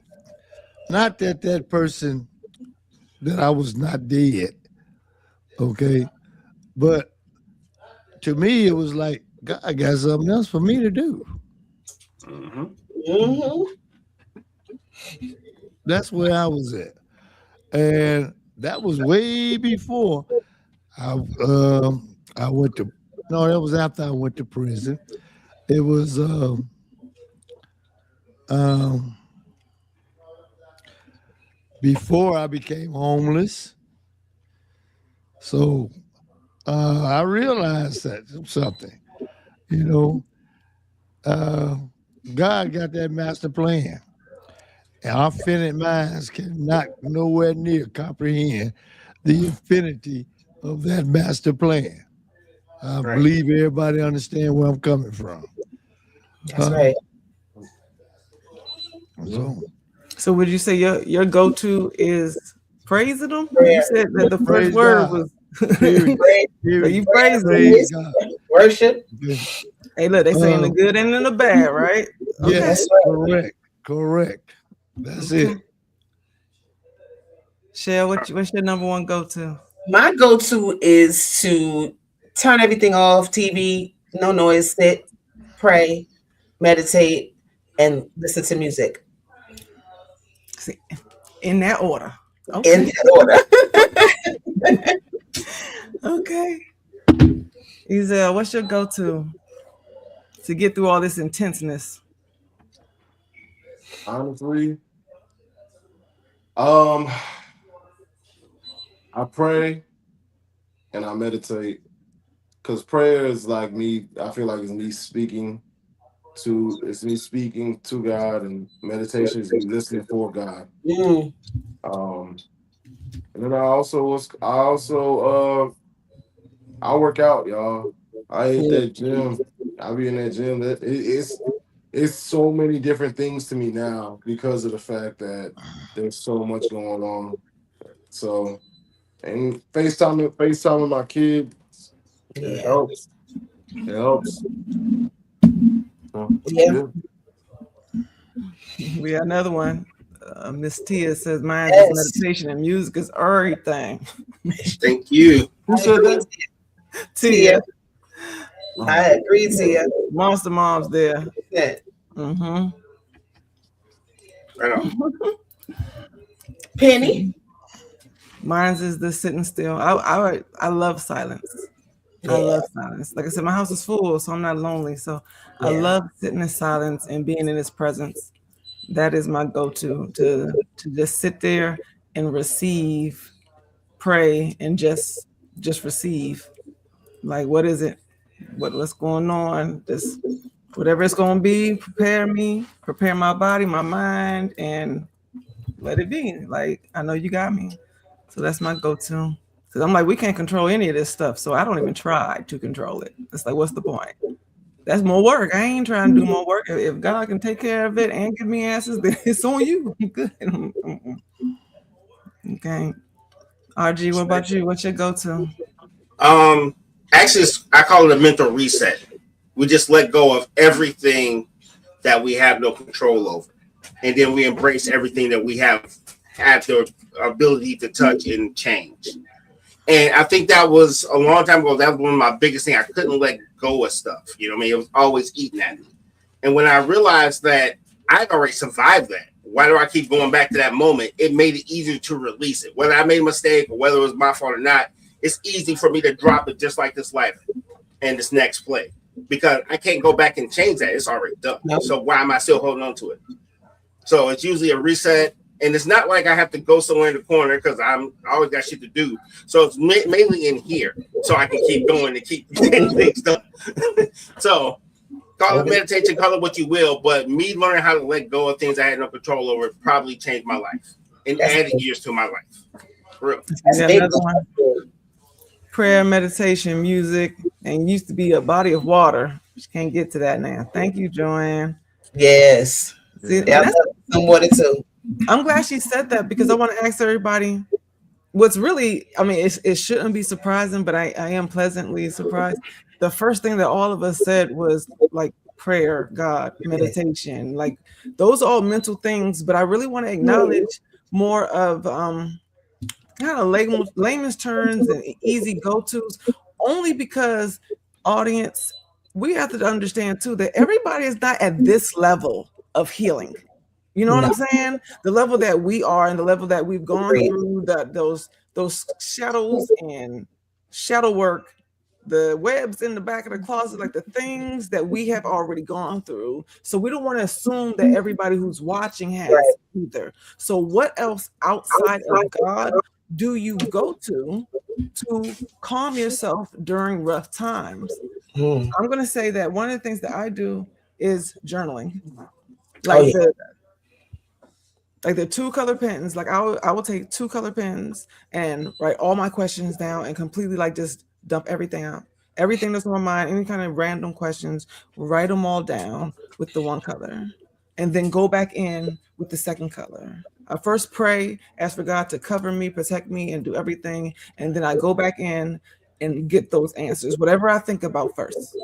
Not that person, that I was not dead. Okay. But to me, it was like, God got something else for me to do. That's where I was at. And that was way before I went to, no, that was after I went to prison. It was before I became homeless. So I realized that something, you know, God got that master plan. And our finite minds cannot nowhere near comprehend the infinity of that master plan. I believe everybody understand where I'm coming from. That's right. So would you say your go-to is praising them? Prayer. You said that the Praise first word God. was Period. you praise Praise them. God. Worship. Hey, look, they saying the good and the bad, right? Yes, correct. That's it. Shell, what's your number one go-to? My go-to is to turn everything off, TV, no noise, sit, pray, meditate, and listen to music. See, in that order. Okay. In that order. Okay. Ezel, what's your go-to to get through all this intenseness? Honestly, I pray and I meditate, because prayer is like me. I feel like it's me speaking to God, and meditation is me listening for God. And then I work out, y'all. I hit that gym. I be in that gym. It's so many different things to me now because of the fact that there's so much going on. So, and FaceTime with my kids, it helps. It helps. So, yeah. We got another one. Miss Tia says mine Yes. is meditation and music is everything. Thank you. Who said that? Tia. Tia. I agree, Tia. Monster Mom's there. Yeah. Mm-hmm. I know. Penny. Mine's is the sitting still. I love silence. Yeah. I love silence. Like I said, my house is full, so I'm not lonely. So I love sitting in silence and being in his presence. That is my go-to to just sit there and receive, pray, and just receive. Like, what is it? What's going on? Just whatever it's going to be, prepare me, prepare my body, my mind, and let it be. Like, I know you got me. So that's my go-to. Because I'm like, we can't control any of this stuff. So I don't even try to control it. It's like, what's the point? That's more work. I ain't trying to do more work. If God can take care of it and give me answers, then it's on you. I'm good. Okay. RG, what about you? What's your go-to? Actually, I call it a mental reset. We just let go of everything that we have no control over, and then we embrace everything that we have the ability to touch and change. And I think that was a long time ago. That was one of my biggest things. I couldn't let go of stuff. You know what I mean? It was always eating at me. And when I realized that I'd already survived that, why do I keep going back to that moment? It made it easier to release it. Whether I made a mistake or whether it was my fault or not, it's easy for me to drop it just like this life and this next play. Because I can't go back and change that. It's already done. Nope. So why am I still holding on to it? So it's usually a reset. And it's not like I have to go somewhere in the corner because I always got shit to do. So it's mainly in here so I can keep going and keep getting things done. So call it meditation, call it what you will. But me learning how to let go of things I had no control over probably changed my life and added years to my life. For real. Another one. Prayer, meditation, music, and used to be a body of water. Just can't get to that now. Thank you, Joanne. Yes. See, some water too. I'm glad she said that because I want to ask everybody what's really, I mean, it shouldn't be surprising, but I am pleasantly surprised. The first thing that all of us said was like prayer, God, meditation, like those are all mental things, but I really want to acknowledge more of kind of layman's terms and easy go-tos, only because audience, we have to understand too that everybody is not at this level of healing. You know what I'm saying? The level that we are and the level that we've gone through, those shadows and shadow work, the webs in the back of the closet, like the things that we have already gone through. So we don't want to assume that everybody who's watching has either. So what else outside of God do you go to calm yourself during rough times? I'm going to say that one of the things that I do is journaling. Like the 2-color pens, like I will take 2-color pens and write all my questions down and completely like just dump everything out. Everything that's on my mind, any kind of random questions, write them all down with the 1 color and then go back in with the 2nd color. I first pray, ask for God to cover me, protect me, and do everything. And then I go back in and get those answers, whatever I think about first.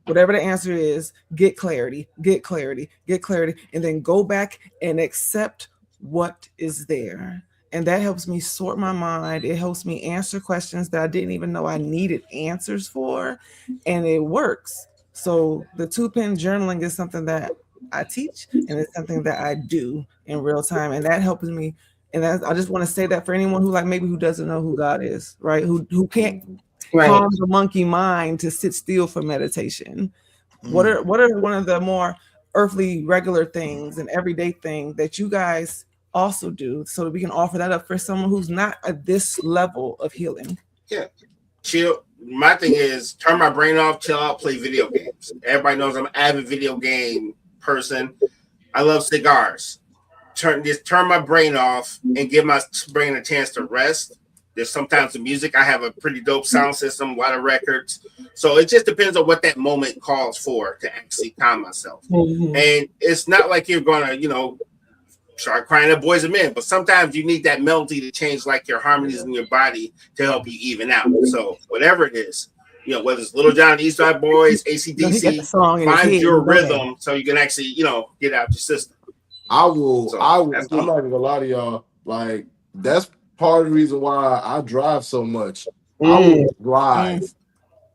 Whatever the answer is, get clarity, and then go back and accept what is there. And that helps me sort my mind. It helps me answer questions that I didn't even know I needed answers for, and it works. So the 2-pen journaling is something that I teach, and it's something that I do in real time, and that helps me. And I just want to say that for anyone who doesn't know who God is, right? Who can't calm the monkey mind to sit still for meditation. What are one of the more earthly, regular things and everyday thing that you guys also do so that we can offer that up for someone who's not at this level of healing? Yeah, chill. My thing is turn my brain off, chill out, play video games. Everybody knows I'm an avid video game person. I love cigars. Turn my brain off and give my brain a chance to rest. There's sometimes the music. I have a pretty dope sound system, a lot of records. So it just depends on what that moment calls for to actually calm myself. And it's not like you're going to, start crying at Boys and Men, but sometimes you need that melody to change like your harmonies in your body to help you even out. So whatever it is, whether it's Little John, East Side Boys, AC/DC, find your rhythm so you can actually, get out your system. I will. So I will. that's I'm me. not even gonna lie to y'all. Like that's part of the reason why I drive so much. I Mm. will drive.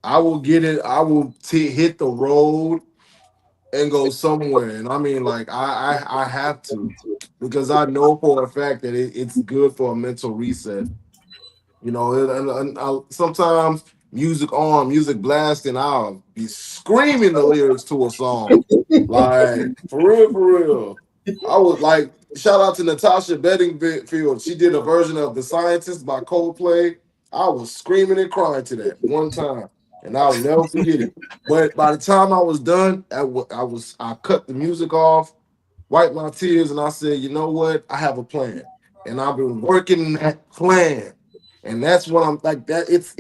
I will get it. I will hit the road and go somewhere. And I mean, like I have to because I know for a fact that it's good for a mental reset. You know, and sometimes music on, music blasting, I'll be screaming the lyrics to a song. Like, for real, for real. I was like, shout out to Natasha Bedingfield. She did a version of The Scientist by Coldplay. I was screaming and crying to that one time, and I'll never forget it. But by the time I was done, I cut the music off, wiped my tears, and I said, you know what? I have a plan, and I've been working that plan, and that's what I'm like. That it's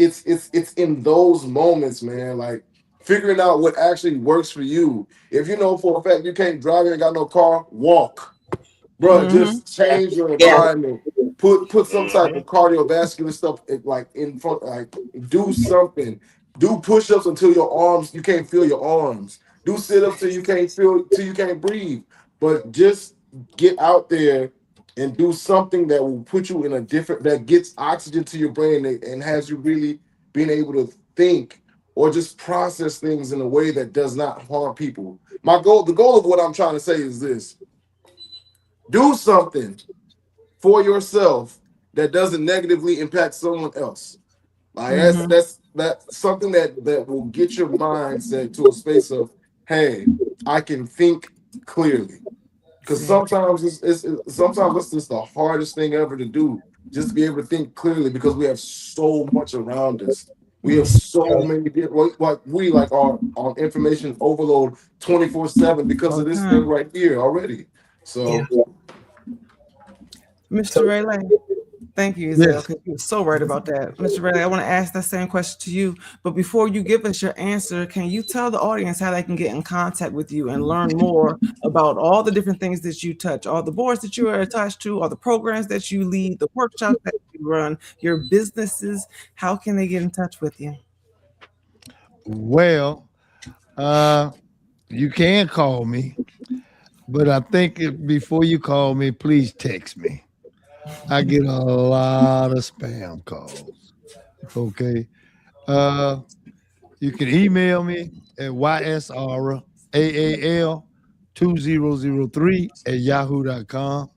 in those moments, man. Like figuring out what actually works for you. If you know for a fact you can't drive, you ain't got no car, walk, bro. Mm-hmm. Just change your Yeah. environment. Put some type of cardiovascular stuff like in front, like do something. Do push-ups until you can't feel your arms. Do sit-ups till you can't breathe. But just get out there and do something that will put you in a different, that gets oxygen to your brain and has you really being able to think or just process things in a way that does not harm people. The goal of what I'm trying to say is this: do something for yourself that doesn't negatively impact someone else. Like that's something that will get your mindset to a space of, hey, I can think clearly. Because sometimes sometimes that's just the hardest thing ever to do, just to be able to think clearly because we have so much around us. We have so many different, like our information overload 24/7 because of this thing right here already. So Mr. Ray, thank you, Isabel, Yes. because you're so right about that. Mr. Ray, I want to ask that same question to you. But before you give us your answer, can you tell the audience how they can get in contact with you and learn more about all the different things that you touch, all the boards that you are attached to, all the programs that you lead, the workshops that you run, your businesses? How can they get in touch with you? Well, you can call me, but I think before you call me, please text me. I get a lot of spam calls. Okay. You can email me at ysraal2003 at yahoo.com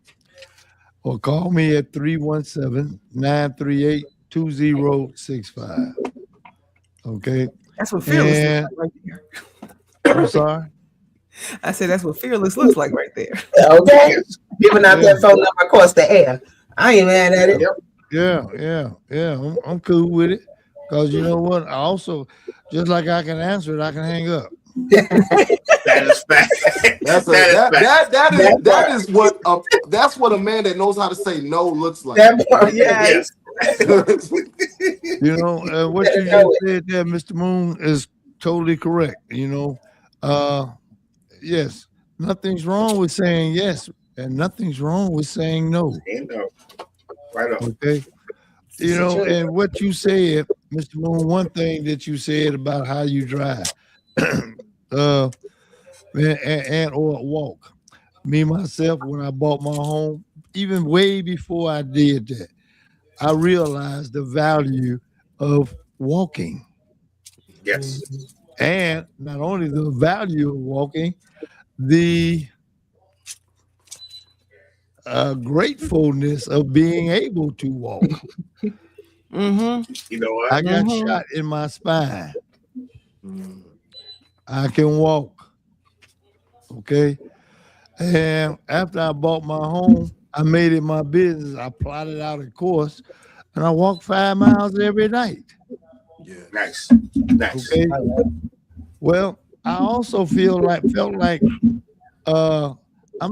or call me at 317-938-2065. Okay. That's what fearless looks And like right there. I'm sorry. I said that's what fearless looks like right there. Okay. Giving out Yeah. that phone number across the air. I ain't mad at it. Yeah. I'm cool with it. Because you know what? I also, just like I can answer it, I can hang up. That is fact. that's what a man that knows how to say no looks like. That part, Yes. You know, what you just said there, Mr. Moon, is totally correct. You know, yes, nothing's wrong with saying yes, and nothing's wrong with saying no. Right on. Okay. You know, and what you said, Mr. Moon, one thing that you said about how you drive, and or walk. Me myself, when I bought my home, even way before I did that, I realized the value of walking. Yes. And not only the value of walking, the gratefulness of being able to walk. You know what? I got shot in my spine. I can walk. Okay. And after I bought my home, I made it my business. I plotted out a course and I walk 5 miles every night. Yeah. Nice. Okay. Well, I also felt like I'm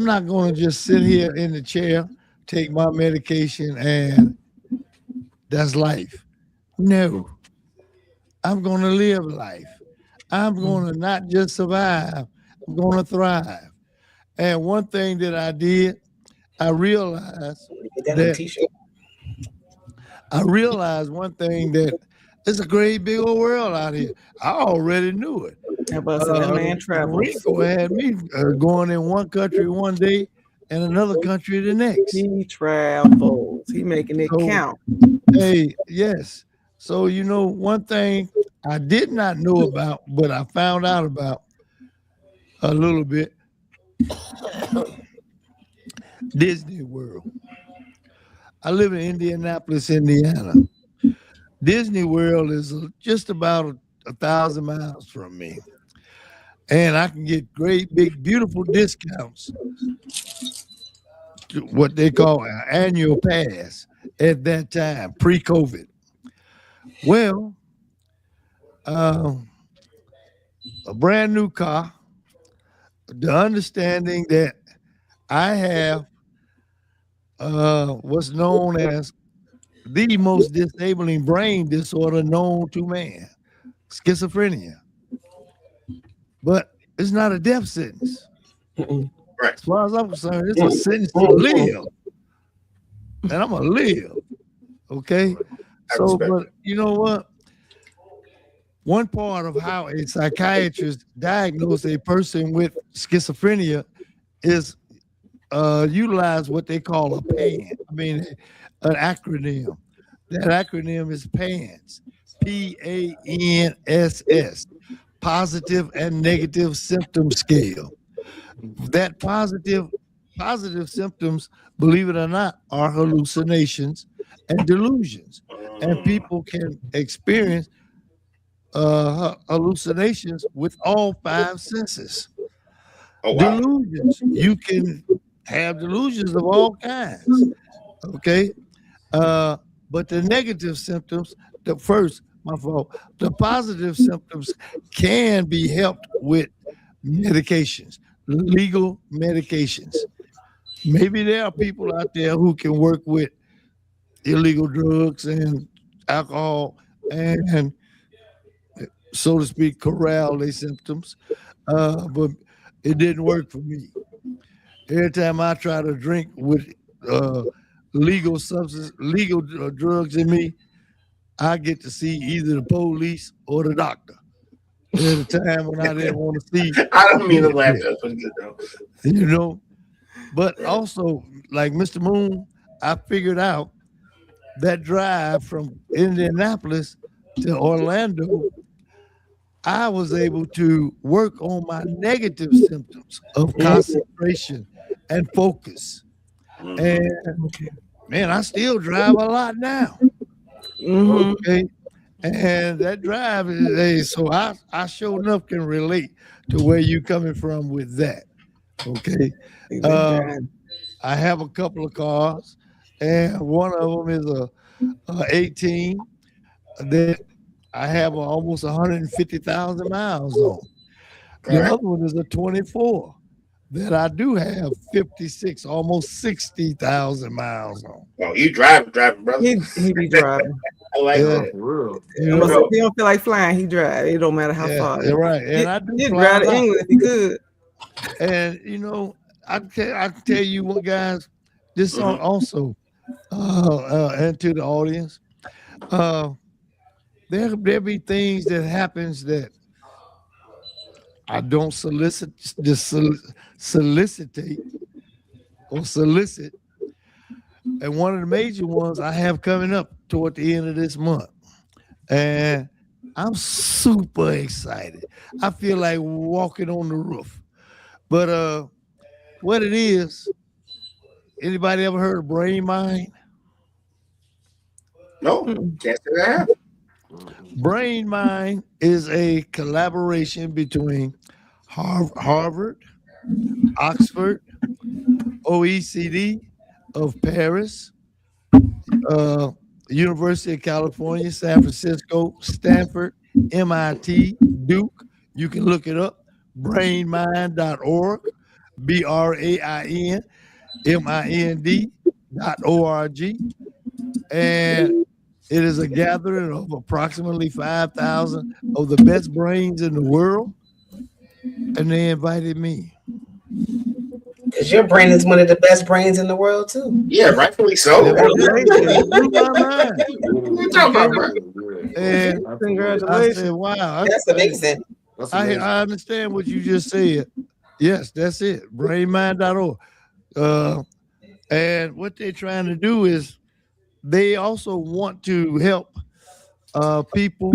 not going to just sit here in the chair, take my medication, and that's life. No, I'm going to live life. I'm going to not just survive, I'm going to thrive. And one thing that I did, I realized one thing that it's a great big old world out here. I already knew it. Man travels. Rico had me going in one country one day and another country the next. He travels. He making it So, count. hey, yes. So one thing I did not know about, but I found out about a little bit. Disney World. I live in Indianapolis, Indiana. Disney World is just about 1,000 miles from me. And I can get great, big, beautiful discounts to what they call an annual pass at that time, pre-COVID. Well, a brand new car, the understanding that I have what's known as the most disabling brain disorder known to man, schizophrenia. But it's not a death sentence. Mm-mm. Right. As far as I'm concerned, it's a sentence to live. And I'm going to live. Okay? So, but you know what? One part of how a psychiatrist diagnoses a person with schizophrenia is utilize what they call a PAN. I mean, an acronym. That acronym is PANS. PANSS. Positive and Negative Symptom Scale. That positive symptoms, believe it or not, are hallucinations and delusions. And people can experience hallucinations with all five senses. Oh, wow. Delusions. You can have delusions of all kinds. Okay. But the negative symptoms, the positive symptoms can be helped with medications, legal medications. Maybe there are people out there who can work with illegal drugs and alcohol and so to speak, corral their symptoms. But it didn't work for me. Every time I try to drink with legal drugs in me, I get to see either the police or the doctor. There's a time when I didn't want to see. I don't mean to laugh. That's pretty good, though. But also, like Mr. Moon, I figured out that drive from Indianapolis to Orlando, I was able to work on my negative symptoms of concentration and focus. And man, I still drive a lot now. Mm-hmm. Okay. And that drive is so I sure enough can relate to where you coming from with that. Okay. I have a couple of cars, and one of them is a 18 that I have almost 150,000 miles on. The other one is a 24 that I do have 56, almost 60,000 miles on. Oh, you driving, brother. He be driving. I like that. For real. If he don't feel like flying, he drive. It don't matter how far. You're right. And I do He'd fly drive a to lot. England if he could. And I can tell you what, guys, this song also, and to the audience, there be things that happens that I don't solicit. And one of the major ones I have coming up toward the end of this month. And I'm super excited. I feel like walking on the roof. But what it is, anybody ever heard of Brain Mind? No, can't say I have. Brain Mind is a collaboration between Harvard, Oxford, OECD of Paris, University of California, San Francisco, Stanford, MIT, Duke. You can look it up, brainmind.org, BRAINMIND.org. And it is a gathering of approximately 5,000 of the best brains in the world. And they invited me. Because your brain is one of the best brains in the world, too. Yeah, rightfully so. It blew my mind. What you talking about, bro? And Congratulations. I said, wow. That's amazing. I understand what you just said. Yes, that's it. Brainmind.org. And what they're trying to do is they also want to help people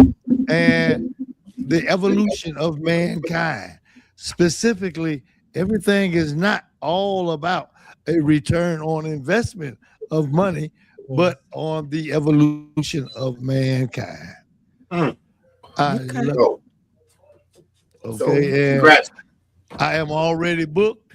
and the evolution of mankind. Specifically, everything is not all about a return on investment of money, but on the evolution of mankind. Mm. I Okay. love So, it. so Okay, and congrats. I am already booked.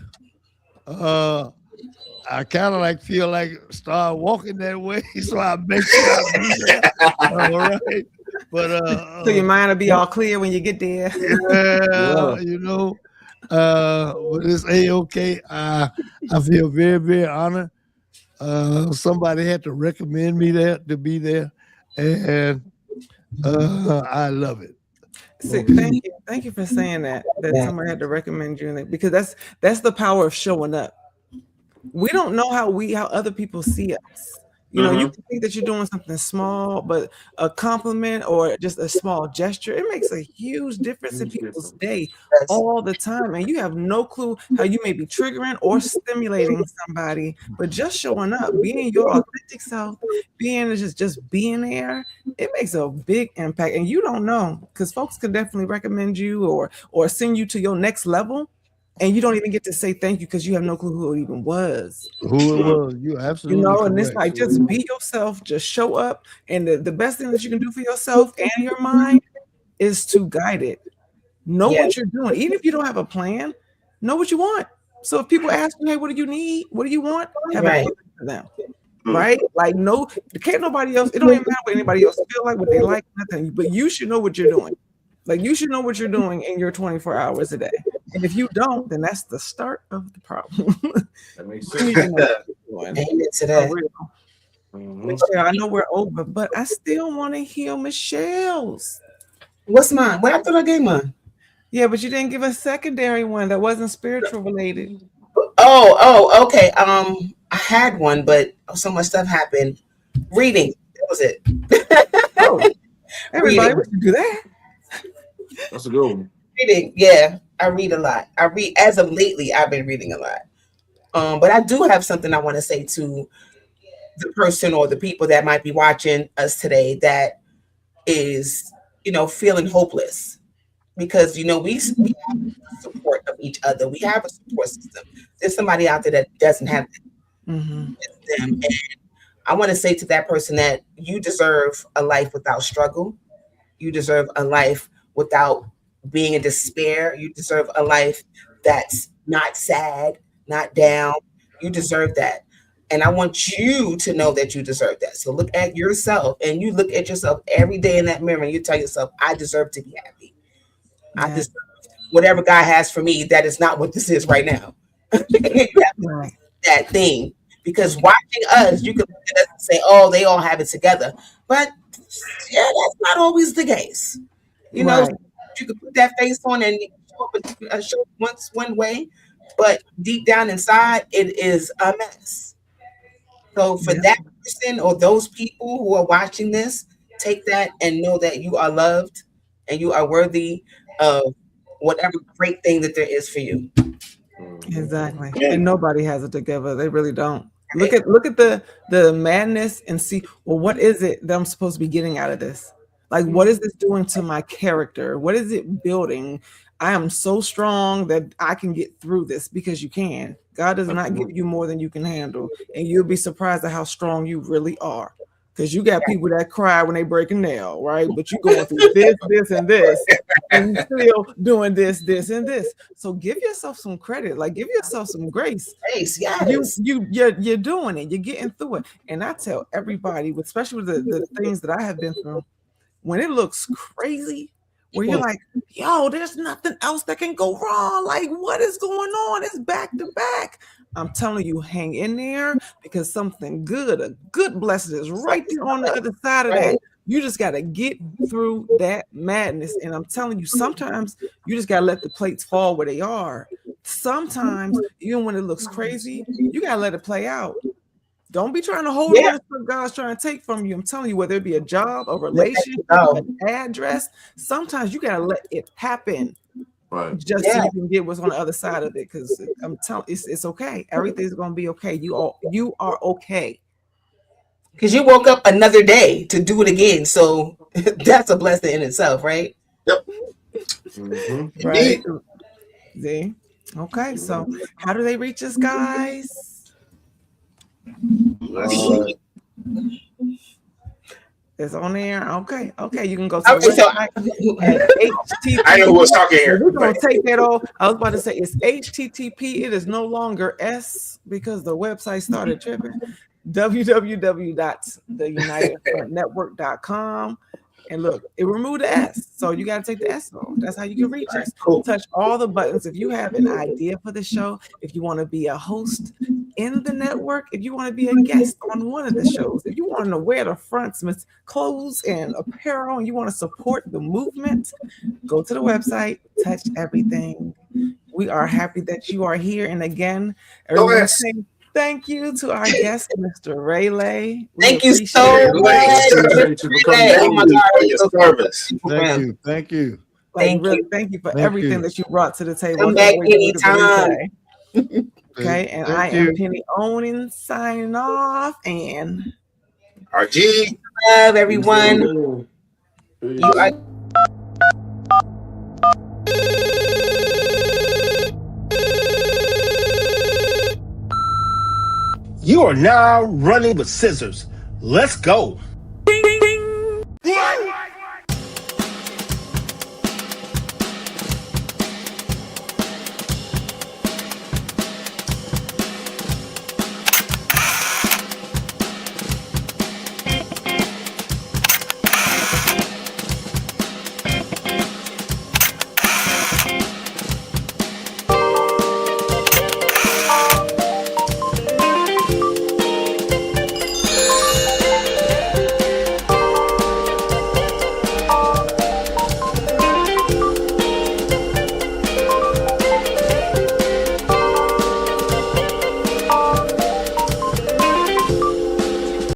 I kind of like feel like start walking that way, so I make sure I be there. All right, but So your mind will be all clear when you get there. yeah, you know, but it's a-okay. I feel very, very honored. Somebody had to recommend me there to be there, and I love it. See, Okay. thank you for saying that. That Yeah. somebody had to recommend you, because that's the power of showing up. We don't know how other people see us. You Mm-hmm. can think that you're doing something small, but a compliment or just a small gesture, it makes a huge difference in people's day all the time. And you have no clue how you may be triggering or stimulating somebody, but just showing up, being your authentic self, being just being there, it makes a big impact. And you don't know, because folks can definitely recommend you or send you to your next level. And you don't even get to say thank you because you have no clue who it even was. Who it was? You're absolutely And it's correct. like just be yourself, just show up. And the best thing that you can do for yourself and your mind is to guide it. Know what you're doing. Even if you don't have a plan, know what you want. So if people ask you, hey, what do you need? What do you want? Have an answer for them. Right? Like, no, can't nobody else, it don't even matter what anybody else feel like, what they like, nothing. But you should know what you're doing. Like, you should know what you're doing in your 24 hours a day. And if you don't, then that's the start of the problem. That makes You sense. need to know what you're doing. Amen to For that. real. Mhm. Michelle, I know we're over, but I still want to hear Michelle's. What's mine? Well, I thought I gave mine. Yeah, but you didn't give a secondary one that wasn't spiritual related. Oh, okay. I had one, but so much stuff happened. Reading. That was it. Oh, everybody, Reading. would you do that? That's a good one. Reading. Yeah, I read a lot. I read as of lately. I've been reading a lot. But I do have something I want to say to the person or the people that might be watching us today that is, feeling hopeless because we have support of each other. We have a support system. There's somebody out there that doesn't have Mm-hmm. them, and I want to say to that person that you deserve a life without struggle. You deserve a life without being in despair. You deserve a life that's not sad, not down. You deserve that. And I want you to know that you deserve that. So look at yourself and you look at yourself every day in that mirror and you tell yourself, I deserve to be happy. I Yeah. deserve whatever God has for me. That is not what this is right now. You have to Right. that thing. Because watching us, you can look at us and say, oh, they all have it together. But yeah, that's not always the case. Right. You could put that face on and show once one way, but deep down inside, it is a mess. So for Yeah. that person or those people who are watching this, take that and know that you are loved and you are worthy of whatever great thing that there is for you. Exactly. And nobody has it together. They really don't. Look at the madness and see, well, what is it that I'm supposed to be getting out of this? Like, what is this doing to my character? What is it building? I am so strong that I can get through this because you can. God does not give you more than you can handle. And you'll be surprised at how strong you really are. Because you got people that cry when they break a nail, right? But you're going through this, and this, and you're still doing this, and this. So give yourself some credit, like give yourself some grace. Grace, yes. You're doing it, you're getting through it. And I tell everybody, especially with the things that I have been through, when it looks crazy, where you're like, yo, there's nothing else that can go wrong. Like, what is going on? It's back to back. I'm telling you, hang in there because something good, a good blessing is right there on the other side of that. You just got to get through that madness. And I'm telling you, sometimes you just got to let the plates fall where they are. Sometimes, even when it looks crazy, you got to let it play out. Don't be trying to hold on to what God's trying to take from you. I'm telling you, whether it be a job, a relationship, an address, sometimes you got to let it happen. Right. just so you can get what's on the other side of it. Because I'm telling, it's okay. Everything's gonna be okay. You are okay. Because you woke up another day to do it again, so that's a blessing in itself, right? Yep. Mm-hmm. Right. See. Okay. So how do they reach us, guys? Let's see. It's on there. Okay. Okay. You can go to Okay, the so website at HTTP. I know who was talking here. We're gonna take that off. I was about to say it's HTTP. It is no longer S because the website started tripping. www.theunitedfrontnetwork.com. And look, it removed the S. So you got to take the S off. That's how you can reach us. Cool. Touch all the buttons. If you have an idea for the show, if you want to be a host in the network, if you want to be a guest on one of the shows, if you want to wear the frontsman's clothes and apparel, and you want to support the movement, go to the website, touch everything. We are happy that you are here. And again, everyone saying thank you to our guest, Mr. Rayleigh. Thank you so much. Oh my God, your service. Thank you. Thank you for everything that you brought to the table. Come back anytime. Okay, and I am Penny Owen signing off. And RG. Love everyone. You are. You are now running with scissors. Let's go.